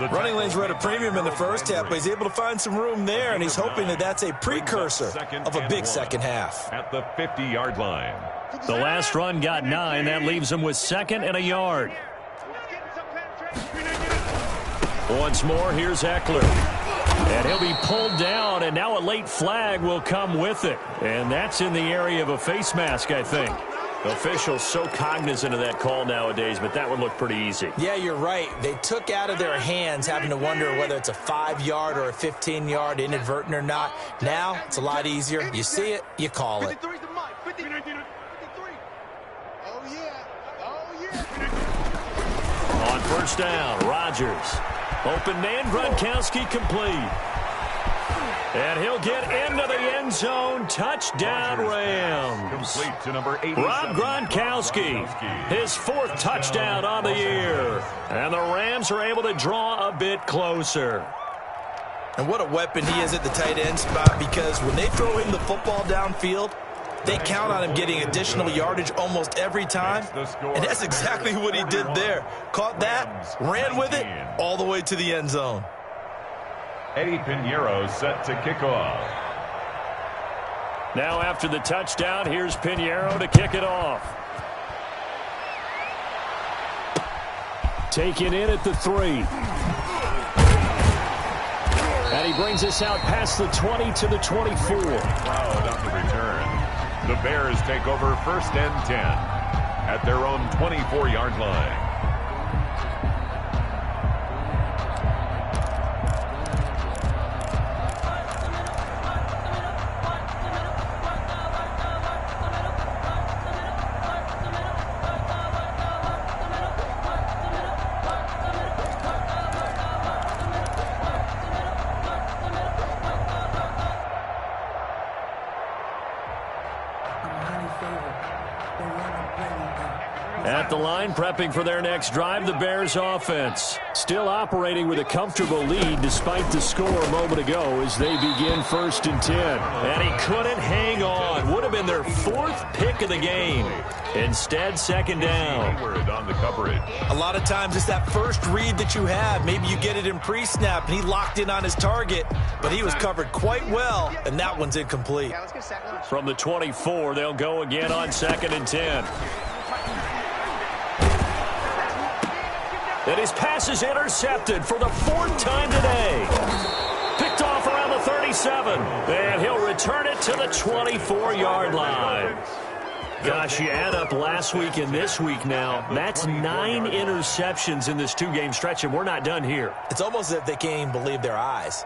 Running lanes were at a premium in the first half, but he's able to find some room there, and he's hoping that that's a precursor of a big second half. At the 50-yard line. The last run got 9. That leaves him with 2nd and a yard. Once more, here's Eckler. And he'll be pulled down, and now a late flag will come with it. And that's in the area of a face mask, I think. Officials so cognizant of that call nowadays, but that would look pretty easy. Yeah, you're right. They took out of their hands having to wonder whether it's a 5-yard or a 15-yard, inadvertent or not. Now, it's a lot easier. You see it, you call it. 53 to Mike. 53. Oh, yeah. Oh, yeah. On 1st down, Rodgers. Open man, Gronkowski complete. And he'll get into the end zone. Touchdown, Rams. Complete to number 8. Rob Gronkowski, his 4th touchdown on the year. And the Rams are able to draw a bit closer. And what a weapon he is at the tight end spot, because when they throw him the football downfield, they count on him getting additional yardage almost every time. And that's exactly what he did there. Caught that, ran with it, all the way to the end zone. Eddie Pinheiro set to kick off. Now after the touchdown, here's Pinheiro to kick it off. Taken in at the 3. And he brings us out past the 20 to the 24. Crowd on the return. The Bears take over 1st and 10 at their own 24-yard line. At the line, prepping for their next drive, the Bears offense. Still operating with a comfortable lead despite the score a moment ago as they begin 1st and 10. And he couldn't hang on. Would have been their 4th pick of the game. Instead, 2nd down. On the coverage. A lot of times it's that first read that you have. Maybe you get it in pre-snap and he locked in on his target, but he was covered quite well, and that one's incomplete. From the 24, they'll go again on 2nd and 10. And his pass is intercepted for the 4th time today. Picked off around the 37. And he'll return it to the 24-yard line. Gosh, you add up last week and this week now. That's 9 interceptions in this 2-game stretch, and we're not done here. It's almost as if they can't even believe their eyes.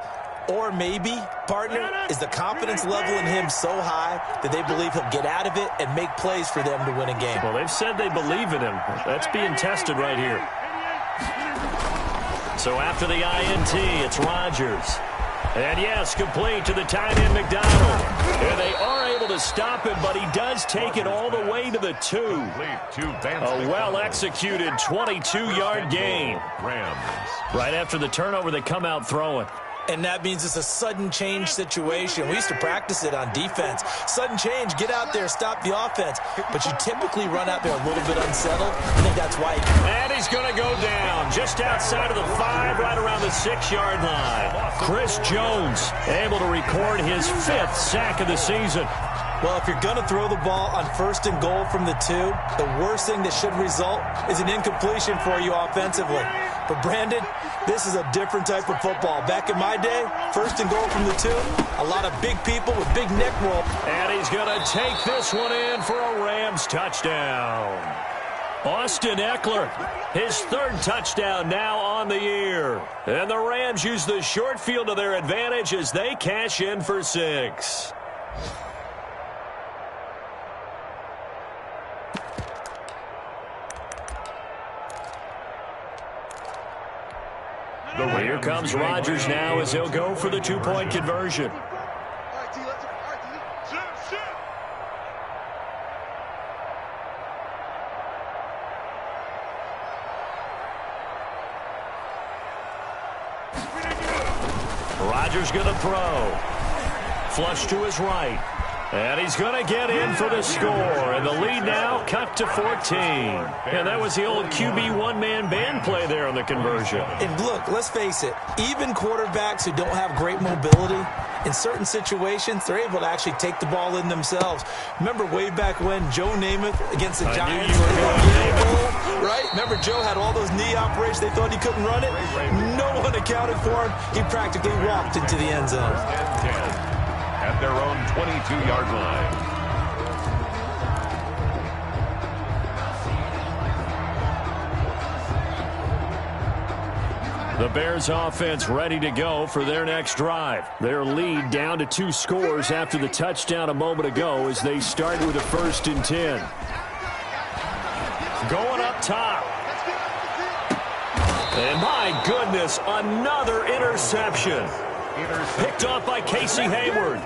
Or maybe, partner, is the confidence level in him so high that they believe he'll get out of it and make plays for them to win a game. Well, they've said they believe in him. That's being tested right here. So after the INT, it's Rodgers. And yes, complete to the tight end McDonald. And they are able to stop him, but he does take it all the way to the 2. A well-executed 22-yard gain. Right after the turnover, they come out throwing. And that means it's a sudden change situation. We used to practice it on defense. Sudden change, get out there, stop the offense. But you typically run out there a little bit unsettled. I think that's why. And he's going to go down just outside of the 5, right around the 6-yard line. Chris Jones able to record his 5th sack of the season. Well, if you're going to throw the ball on 1st and goal from the 2, the worst thing that should result is an incompletion for you offensively. But, Brandon, this is a different type of football. Back in my day, 1st and goal from the 2, a lot of big people with big neck roll. And he's going to take this one in for a Rams touchdown. Austin Eckler, his 3rd touchdown now on the year. And the Rams use the short field to their advantage as they cash in for 6. Here comes Rodgers now as he'll go for the 2-point conversion. Rodgers going to throw. Flush to his right. And he's going to get in for the score. And the lead now cut to 14. And that was the old QB one-man band play there on the conversion. And look, let's face it, even quarterbacks who don't have great mobility, in certain situations, they're able to actually take the ball in themselves. Remember way back when Joe Namath against the Giants? Right? Remember Joe had all those knee operations. They thought he couldn't run it. No one accounted for him. He practically walked into the end zone. At their own 22-yard line. The Bears offense ready to go for their next drive. Their lead down to 2 scores after the touchdown a moment ago as they start with a 1st and 10. Going up top. And my goodness, another interception. Picked off by Casey Hayward.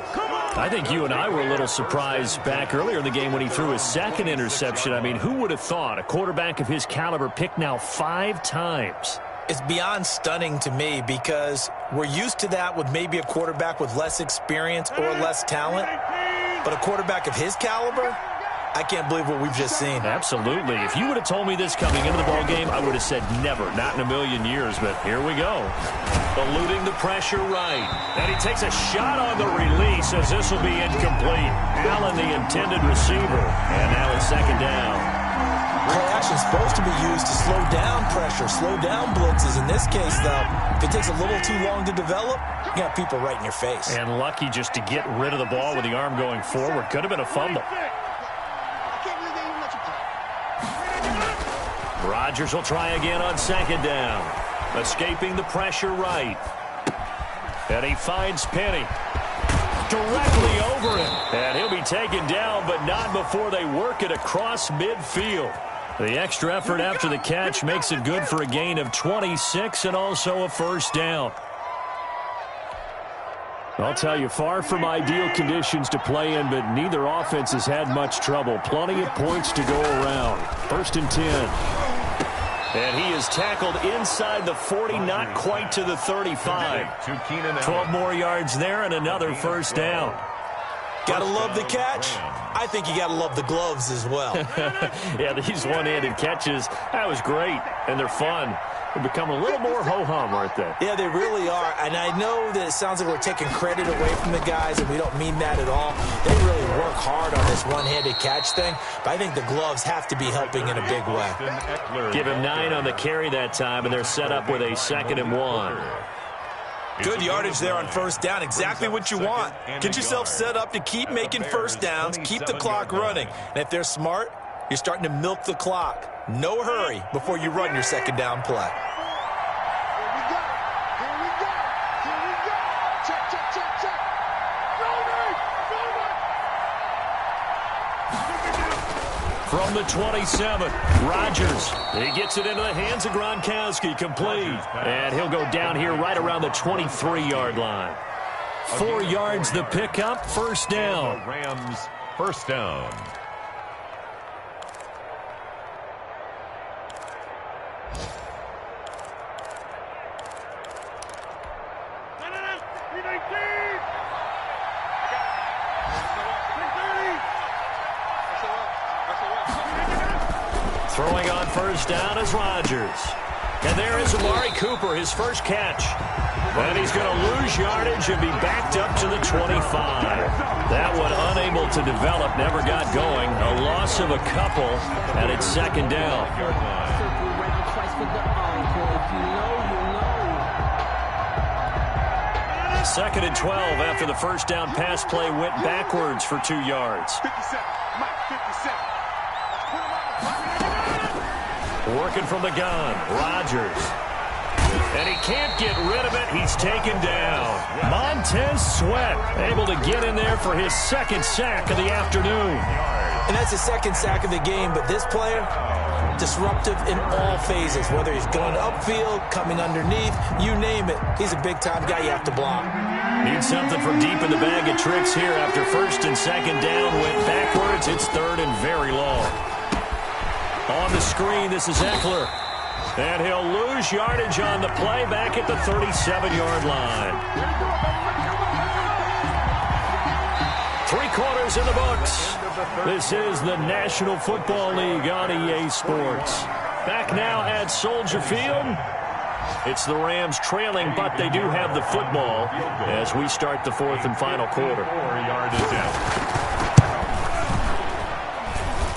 I think you and I were a little surprised back earlier in the game when he threw his 2nd interception. I mean, who would have thought a quarterback of his caliber picked now 5 times? It's beyond stunning to me because we're used to that with maybe a quarterback with less experience or less talent. But a quarterback of his caliber, I can't believe what we've just seen. Absolutely. If you would have told me this coming into the ballgame, I would have said never, not in a million years. But here we go. Eluding the pressure right. And he takes a shot on the release as this will be incomplete. Allen, the intended receiver. And now it's 2nd down. Play action is supposed to be used to slow down pressure, slow down blitzes. In this case, though, if it takes a little too long to develop, you got people right in your face. And lucky just to get rid of the ball with the arm going forward. Could have been a fumble. Rodgers will try again on 2nd down. Escaping the pressure right. And he finds Penny. Directly over him. And he'll be taken down, but not before they work it across midfield. The extra effort after the catch makes it good for a gain of 26 and also a 1st down. I'll tell you, far from ideal conditions to play in, but neither offense has had much trouble. Plenty of points to go around. 1st and 10. And he is tackled inside the 40, not quite to the 35. 12 more yards there and another first down. Gotta love the catch. I think you gotta love the gloves as well. Yeah, these one-handed catches, that was great, and they're fun. They become a little more ho-hum, aren't they? Yeah, they really are. And I know that it sounds like we're taking credit away from the guys, and we don't mean that at all. They really work hard on this one-handed catch thing, but I think the gloves have to be helping in a big way. Give him 9 on the carry that time, and they're set up with a 2nd and 1. Good yardage there on 1st down. Exactly what you want. Get yourself set up to keep making first downs, keep the clock running. And if they're smart, you're starting to milk the clock. No hurry before you run your 2nd down play. Here we go. Here we go. Here we go. Check, check, check, check. From the 27, Rodgers. He gets it into the hands of Gronkowski, complete. And he'll go down here right around the 23-yard line. 4 yards the pickup, 1st down. Rams, 1st down. Throwing on 1st down is Rodgers. And there is Amari Cooper, his first catch. And he's going to lose yardage and be backed up to the 25. That one unable to develop, never got going. A loss of a couple, and it's 2nd down. 2nd and 12 after the 1st down pass play went backwards for 2 yards. 57. Mike, 57. Working from the gun, Rodgers. And he can't get rid of it. He's taken down. Montez Sweat able to get in there for his 2nd sack of the afternoon. And that's his 2nd sack of the game, but this player, disruptive in all phases, whether he's going upfield, coming underneath, you name it. He's a big-time guy you have to block. Need something from deep in the bag of tricks here after 1st and 2nd down went backwards. It's 3rd and very long. On the screen, this is Eckler. And he'll lose yardage on the play back at the 37-yard line. 3 quarters in the books. This is the National Football League on EA Sports. Back now at Soldier Field. It's the Rams trailing, but they do have the football as we start the 4th and final quarter. 4 yardage out.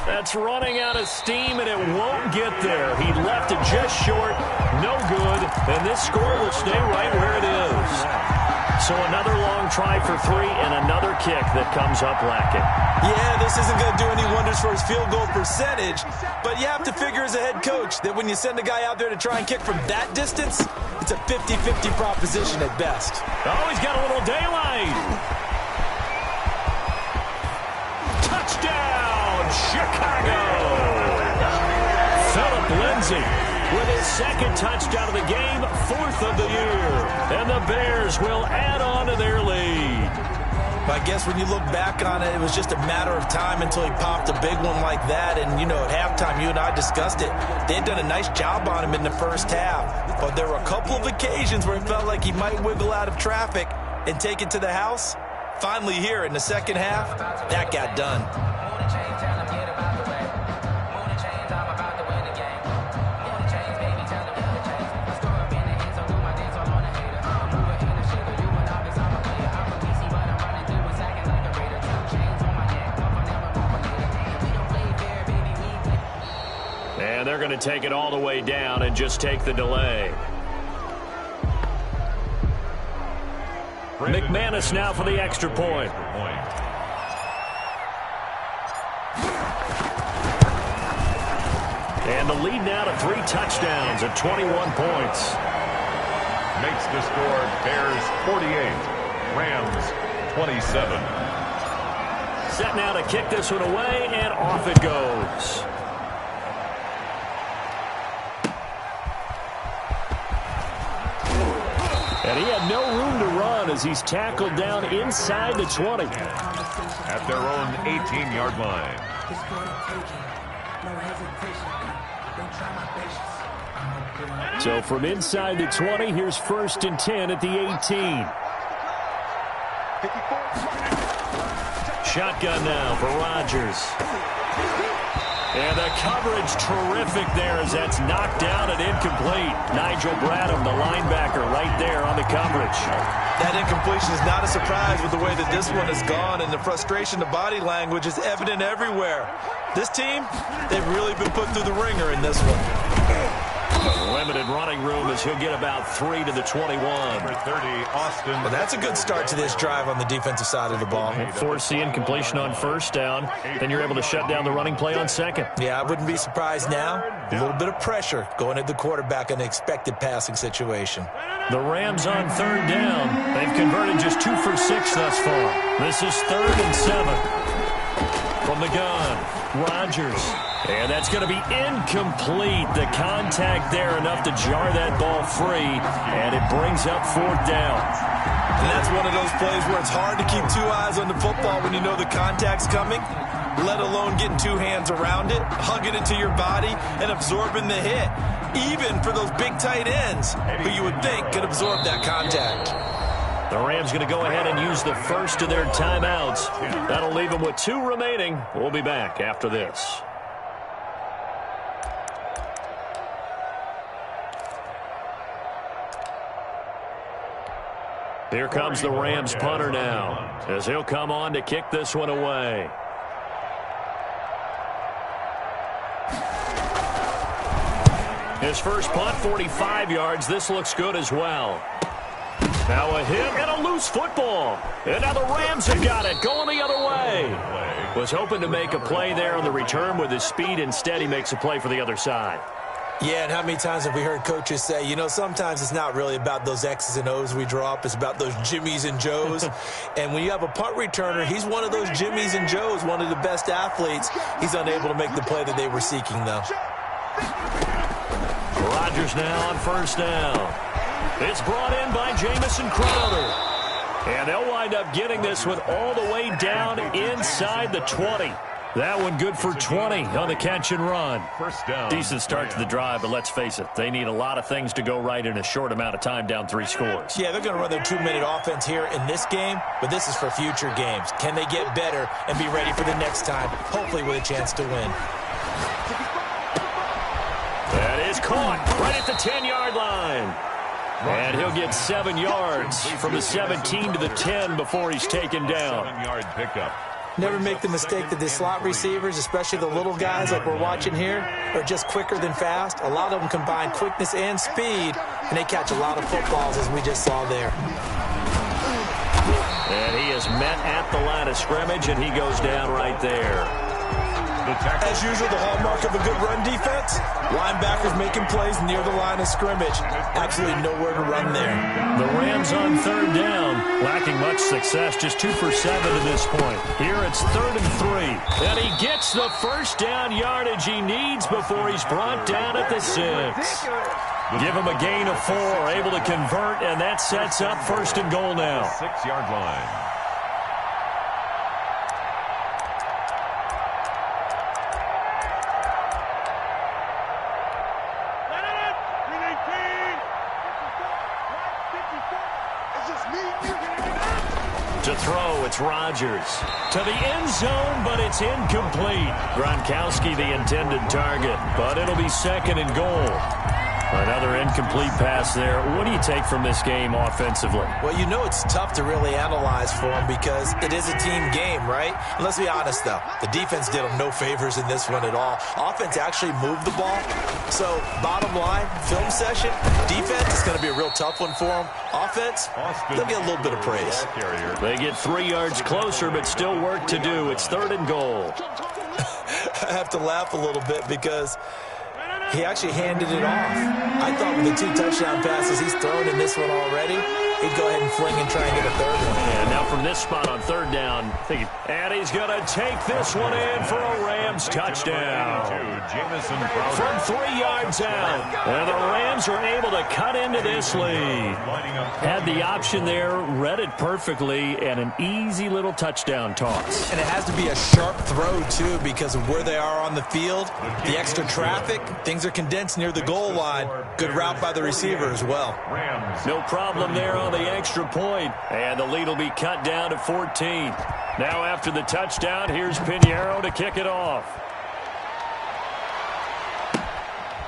That's running out of steam, and it won't get there. He left it just short, no good, and this score will stay right where it is. So another long try for 3 and another kick that comes up lacking. Yeah, this isn't going to do any wonders for his field goal percentage, but you have to figure as a head coach that when you send a guy out there to try and kick from that distance, it's a 50-50 proposition at best. Oh, he's got a little daylight. Touchdown! Chicago! Philip Lindsay with his 2nd touchdown of the game, 4th of the year. And the Bears will add on to their lead. But I guess when you look back on it, it was just a matter of time until he popped a big one like that. And, you know, at halftime, you and I discussed it. They had done a nice job on him in the 1st half. But there were a couple of occasions where it felt like he might wiggle out of traffic and take it to the house. Finally here in the 2nd half, that got done. And they're going to take it all the way down and just take the delay. McManus now for the extra point. And the lead now to 3 touchdowns at 21 points. Makes the score Bears 48, Rams 27. Set now to kick this one away, and off it goes. And he had no room to run as he's tackled down inside the 20. At their own 18-yard line. So from inside the 20, here's 1st and 10 at the 18. Shotgun now for Rodgers. And the coverage terrific there as that's knocked down and incomplete. Nigel Bradham, the linebacker, right there on the coverage. That incompletion is not a surprise with the way that this one has gone, and the frustration, the body language is evident everywhere. This team, they've really been put through the ringer in this one. Limited running room as he'll get about 3 to the 21. Number 30, Austin. Well, that's a good start to this drive on the defensive side of the ball. Force the incompletion on 1st down, then you're able to shut down the running play on 2nd. Yeah, I wouldn't be surprised now. A little bit of pressure going at the quarterback in an expected passing situation. The Rams on 3rd down. They've converted just 2 for 6 thus far. This is 3rd and 7. From the gun, Rodgers. And that's going to be incomplete. The contact there enough to jar that ball free, and it brings up 4th down. And that's one of those plays where it's hard to keep 2 eyes on the football when you know the contact's coming, let alone getting 2 hands around it, hugging it to your body, and absorbing the hit, even for those big tight ends who you would think could absorb that contact. The Rams going to go ahead and use the first of their timeouts. That'll leave them with 2 remaining. We'll be back after this. Here comes the Rams punter now, as he'll come on to kick this one away. His first punt, 45 yards. This looks good as well. Now a hit and a loose football. And now the Rams have got it, going the other way. Was hoping to make a play there on the return with his speed. Instead, he makes a play for the other side. Yeah, and how many times have we heard coaches say, you know, sometimes it's not really about those X's and O's we draw up. It's about those Jimmies and Joes. And when you have a punt returner, he's one of those Jimmies and Joes, one of the best athletes. He's unable to make the play that they were seeking, though. Rodgers now on 1st down. It's brought in by Jamison Crowder. And they'll wind up getting this one all the way down inside the 20. That one good for 20 on the catch and run. 1st down. Decent start to the drive, but let's face it, they need a lot of things to go right in a short amount of time, down 3 scores. Yeah, they're going to run their 2-minute offense here in this game, but this is for future games. Can they get better and be ready for the next time, hopefully with a chance to win? That is caught right at the 10-yard line. And he'll get 7 yards from the 17 to the 10 before he's taken down. 7-yard pickup. Never make the mistake that the slot receivers, especially the little guys like we're watching here, are just quicker than fast. A lot of them combine quickness and speed, and they catch a lot of footballs, as we just saw there. And he is met at the line of scrimmage, and he goes down right there. As usual, the hallmark of a good run defense, linebackers making plays near the line of scrimmage. Absolutely nowhere to run there. The Rams on 3rd down, lacking much success, just 2 for 7 to this point. Here it's 3rd and 3, and he gets the 1st down yardage he needs before he's brought down at the 6. Give him a gain of 4, able to convert, and that sets up 1st and goal now. 6-yard line. To throw, it's Rodgers. To the end zone, but it's incomplete. Gronkowski, the intended target, but it'll be 2nd and goal. Another incomplete pass there. What do you take from this game offensively? Well, you know it's tough to really analyze for them because it is a team game, right? And let's be honest, though. The defense did them no favors in this one at all. Offense actually moved the ball. So, bottom line, film session, defense is going to be a real tough one for them. Offense, they'll get a little bit of praise. They get 3 yards closer, but still work to do. It's 3rd and goal. I have to laugh a little bit because he actually handed it off. I thought with the 2 touchdown passes he's thrown in this one already, he'd go ahead and fling and try and get a third one. And now from this spot on third down, and he's going to take this one in for a Rams touchdown. From 3 yards out. And the Rams are able to cut into this lead. Had the option there, read it perfectly, and an easy little touchdown toss. And it has to be a sharp throw, too, because of where they are on the field, the extra traffic, things are condensed near the goal line. Good route by the receiver as well. No problem there on the extra point. And the lead will be cut down to 14. Now after the touchdown, here's Pinheiro to kick it off.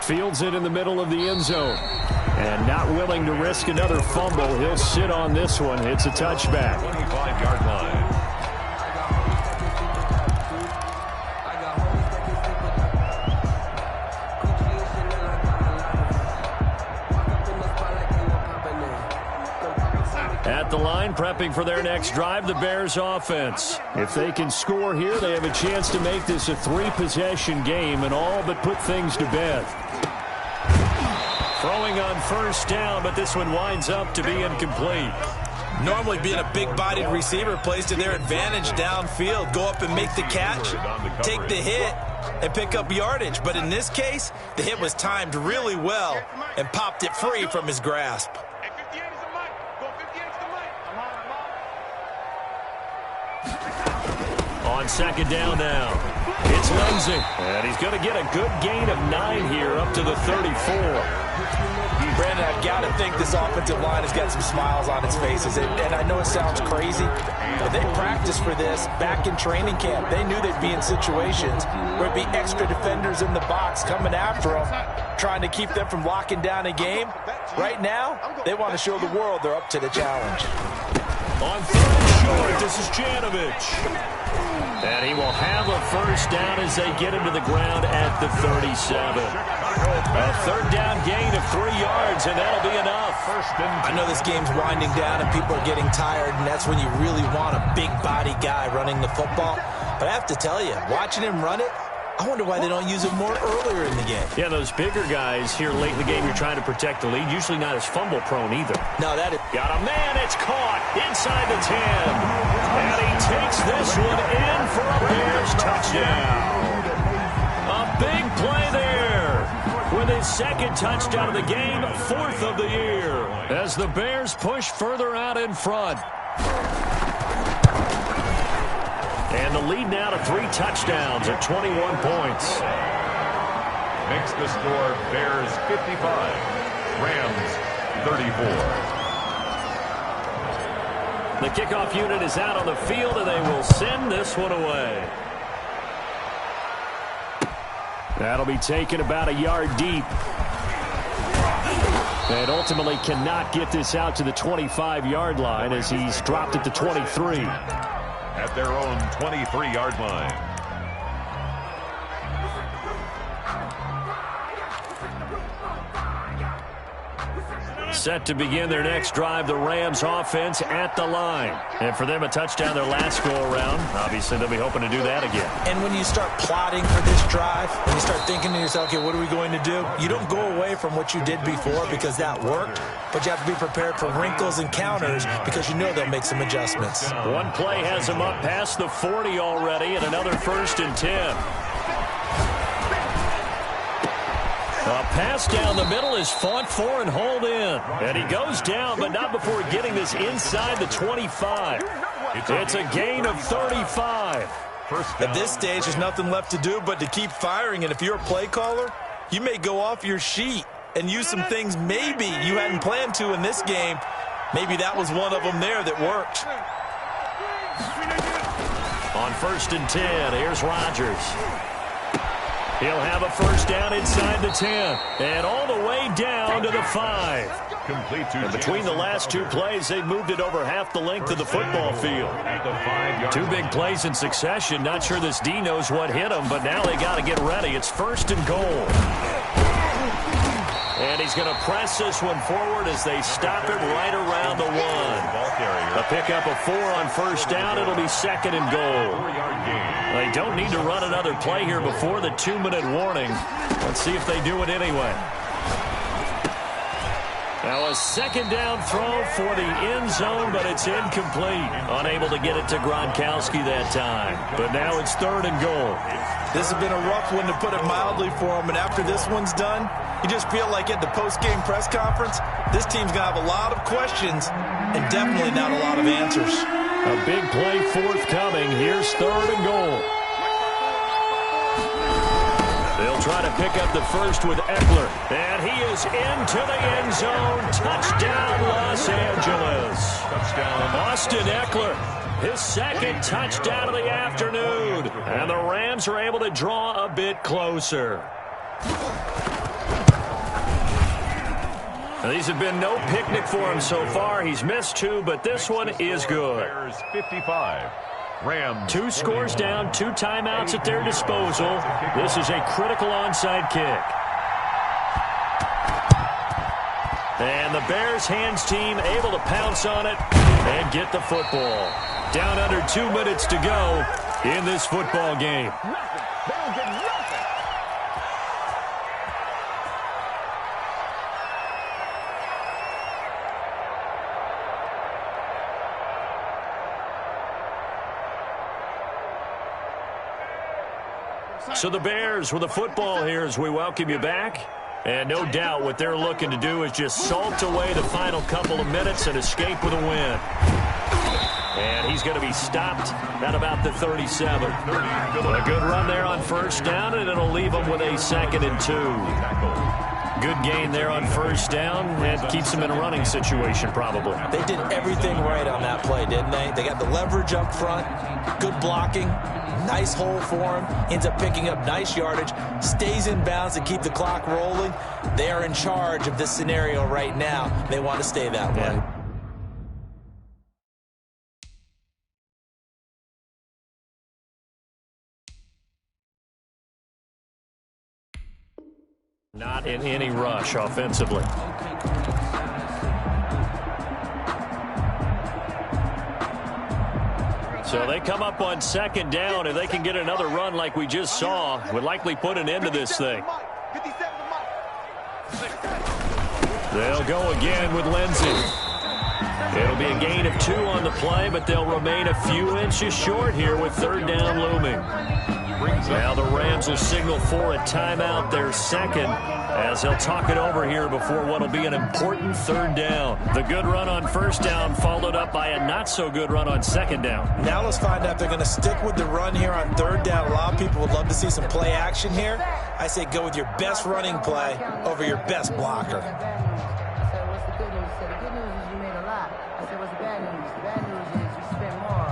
Fields it in the middle of the end zone. And not willing to risk another fumble. He'll sit on this one. It's a touchback. 25-yard line. At the line, prepping for their next drive, the Bears offense. If they can score here, they have a chance to make this a 3-possession game and all but put things to bed. Throwing on first down, but this one winds up to be incomplete. Normally being a big-bodied receiver plays to their advantage downfield. Go up and make the catch, take the hit, and pick up yardage. But in this case, the hit was timed really well and popped it free from his grasp. On second down now, it's Lindsey. And he's going to get a good gain of 9 here up to the 34. Brandon, I've got to think this offensive line has got some smiles on its faces. And I know it sounds crazy, but they practiced for this back in training camp. They knew they'd be in situations where it'd be extra defenders in the box coming after them, trying to keep them from locking down a game. Right now, they want to show the world they're up to the challenge. On third and short, this is Janovich. And he will have a first down as they get him to the ground at the 37. A third down gain of 3 yards, and that'll be enough. I know this game's winding down and people are getting tired, and that's when you really want a big body guy running the football. But I have to tell you, watching him run it, I wonder why they don't use him more earlier in the game. Yeah, those bigger guys here late in the game, you're trying to protect the lead. Usually not as fumble prone either. No, that is... Got a man, it's caught inside the 10. And he takes this one in for a Bears touchdown. A big play there. With his second touchdown of the game, 4th of the year. As the Bears push further out in front. And the lead now to 3 touchdowns at 21 points. Makes the score Bears 55, Rams 34. The kickoff unit is out on the field, and they will send this one away. That'll be taken about a yard deep. And ultimately cannot get this out to the 25-yard line as he's dropped at the 23. At their own 23-yard line. Set to begin their next drive, the Rams offense at the line. And for them, a touchdown their last go-around. Obviously, they'll be hoping to do that again. And when you start plotting for this drive, when you start thinking to yourself, okay, what are we going to do? You don't go away from what you did before because that worked, but you have to be prepared for wrinkles and counters because you know they'll make some adjustments. One play has them up past the 40 already, and another 1st and 10. A pass down the middle is fought for and hauled in. And he goes down, but not before getting this inside the 25. It's a gain of 35. At this stage, there's nothing left to do but to keep firing. And if you're a play caller, you may go off your sheet and use some things maybe you hadn't planned to in this game. Maybe that was one of them there that worked. On 1st and 10, here's Rodgers. He'll have a first down inside the 10. And all the way down to the 5. Complete to and between the last 2 plays, they've moved it over half the length of the football field. 2 big plays in succession. Not sure this D knows what hit him, but now they got to get ready. It's 1st and goal. And he's going to press this one forward as they stop it right around the 1. A pickup of 4 on first down. It'll be 2nd and goal. They don't need to run another play here before the 2-minute warning. Let's see if they do it anyway. Now a second down throw for the end zone, but it's incomplete. Unable to get it to Gronkowski that time. But now it's 3rd and goal. This has been a rough one, to put it mildly, for him. And after this one's done, you just feel like at the post-game press conference, this team's going to have a lot of questions and definitely not a lot of answers. A big play forthcoming. Here's 3rd and goal. They'll try to pick up the first with Eckler. And he is into the end zone. Touchdown, Los Angeles. Touchdown, Austin Eckler. His second touchdown of the afternoon. And the Rams are able to draw a bit closer. Now, these have been no picnic for him so far. He's missed 2, but this one is good. Bears 55. Rams 2 scores down, 2 timeouts at their disposal. This is a critical onside kick. And the Bears hands team able to pounce on it and get the football. Down under 2 minutes to go in this football game. So the Bears with the football here as we welcome you back. And no doubt what they're looking to do is just salt away the final couple of minutes and escape with a win. And he's going to be stopped at about the 37. A good run there on first down, and it'll leave him with a 2nd and 2. Good gain there on first down. That keeps him in a running situation probably. They did everything right on that play, didn't they? They got the leverage up front, good blocking, nice hole for him, ends up picking up nice yardage, stays in bounds and keep the clock rolling. They are in charge of this scenario right now. They want to stay that way. Not in any rush offensively. So they come up on 2nd down. If they can get another run like we just saw, would likely put an end to this thing. They'll go again with Lindsey. It'll be a gain of 2 on the play, but they'll remain a few inches short here with 3rd down looming. Now the Rams will signal for a timeout, their 2nd, as they'll talk it over here before what will be an important 3rd down. The good run on first down followed up by a not-so-good run on 2nd down. Now let's find out if they're going to stick with the run here on 3rd down. A lot of people would love to see some play action here. I say go with your best running play over your best blocker. I said, what's the good news? He said, the good news is you made a lot. I said, what's the bad news? The bad news is you spent more.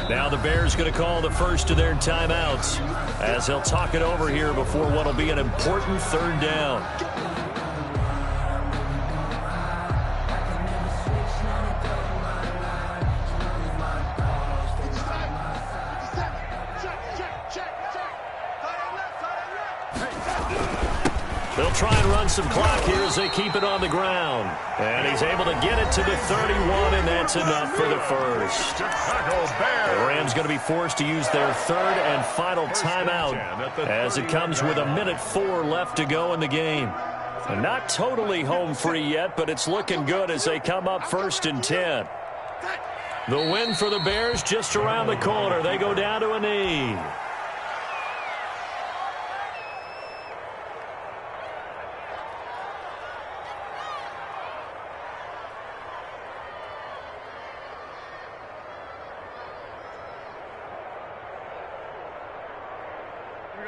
Now the Bears going to call the first of their timeouts as they'll talk it over here before what will be an important 3rd down. They'll try and run some clock here as they keep it on the ground. And he's able to get it to the 31, and that's enough for the first. The Rams going to be forced to use their 3rd and final timeout as it comes with 1:04 left to go in the game. Not totally home free yet, but it's looking good as they come up 1st and 10. The win for the Bears just around the corner. They go down to a knee.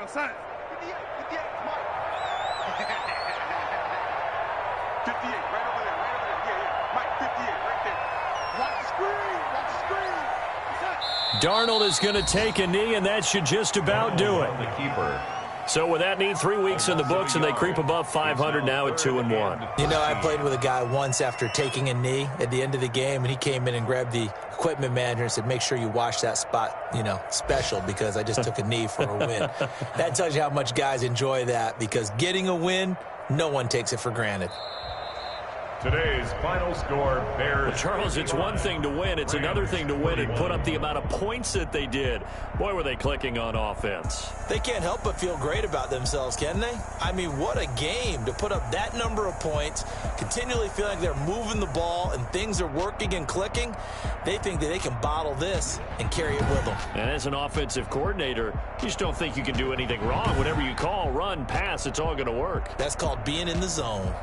Son. 58, Mike. 58, right over there, Yeah. Mike, 58, right there. Watch the screen. Darnold is going to take a knee, and that should just about do it. The keeper. So with that neat 3 weeks in the books, and they creep above 500 now at 2-1. You know, I played with a guy once after taking a knee at the end of the game, and he came in and grabbed the equipment manager and said, make sure you wash that spot, you know, special, because I just took a knee for a win. That tells you how much guys enjoy that, because getting a win, no one takes it for granted. Today's final score, Bears. Well, Charles, it's one thing to win. It's another thing to win and put up the amount of points that they did. Boy, were they clicking on offense. They can't help but feel great about themselves, can they? I mean, what a game to put up that number of points, continually feel like they're moving the ball and things are working and clicking. They think that they can bottle this and carry it with them. And as an offensive coordinator, you just don't think you can do anything wrong. Whatever you call, run, pass, it's all going to work. That's called being in the zone.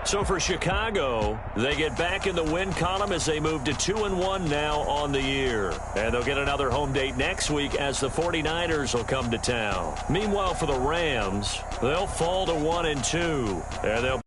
So for Chicago, they get back in the win column as they move to 2-1 now on the year. And they'll get another home date next week as the 49ers will come to town. Meanwhile, for the Rams, they'll fall to 1-2. And they'll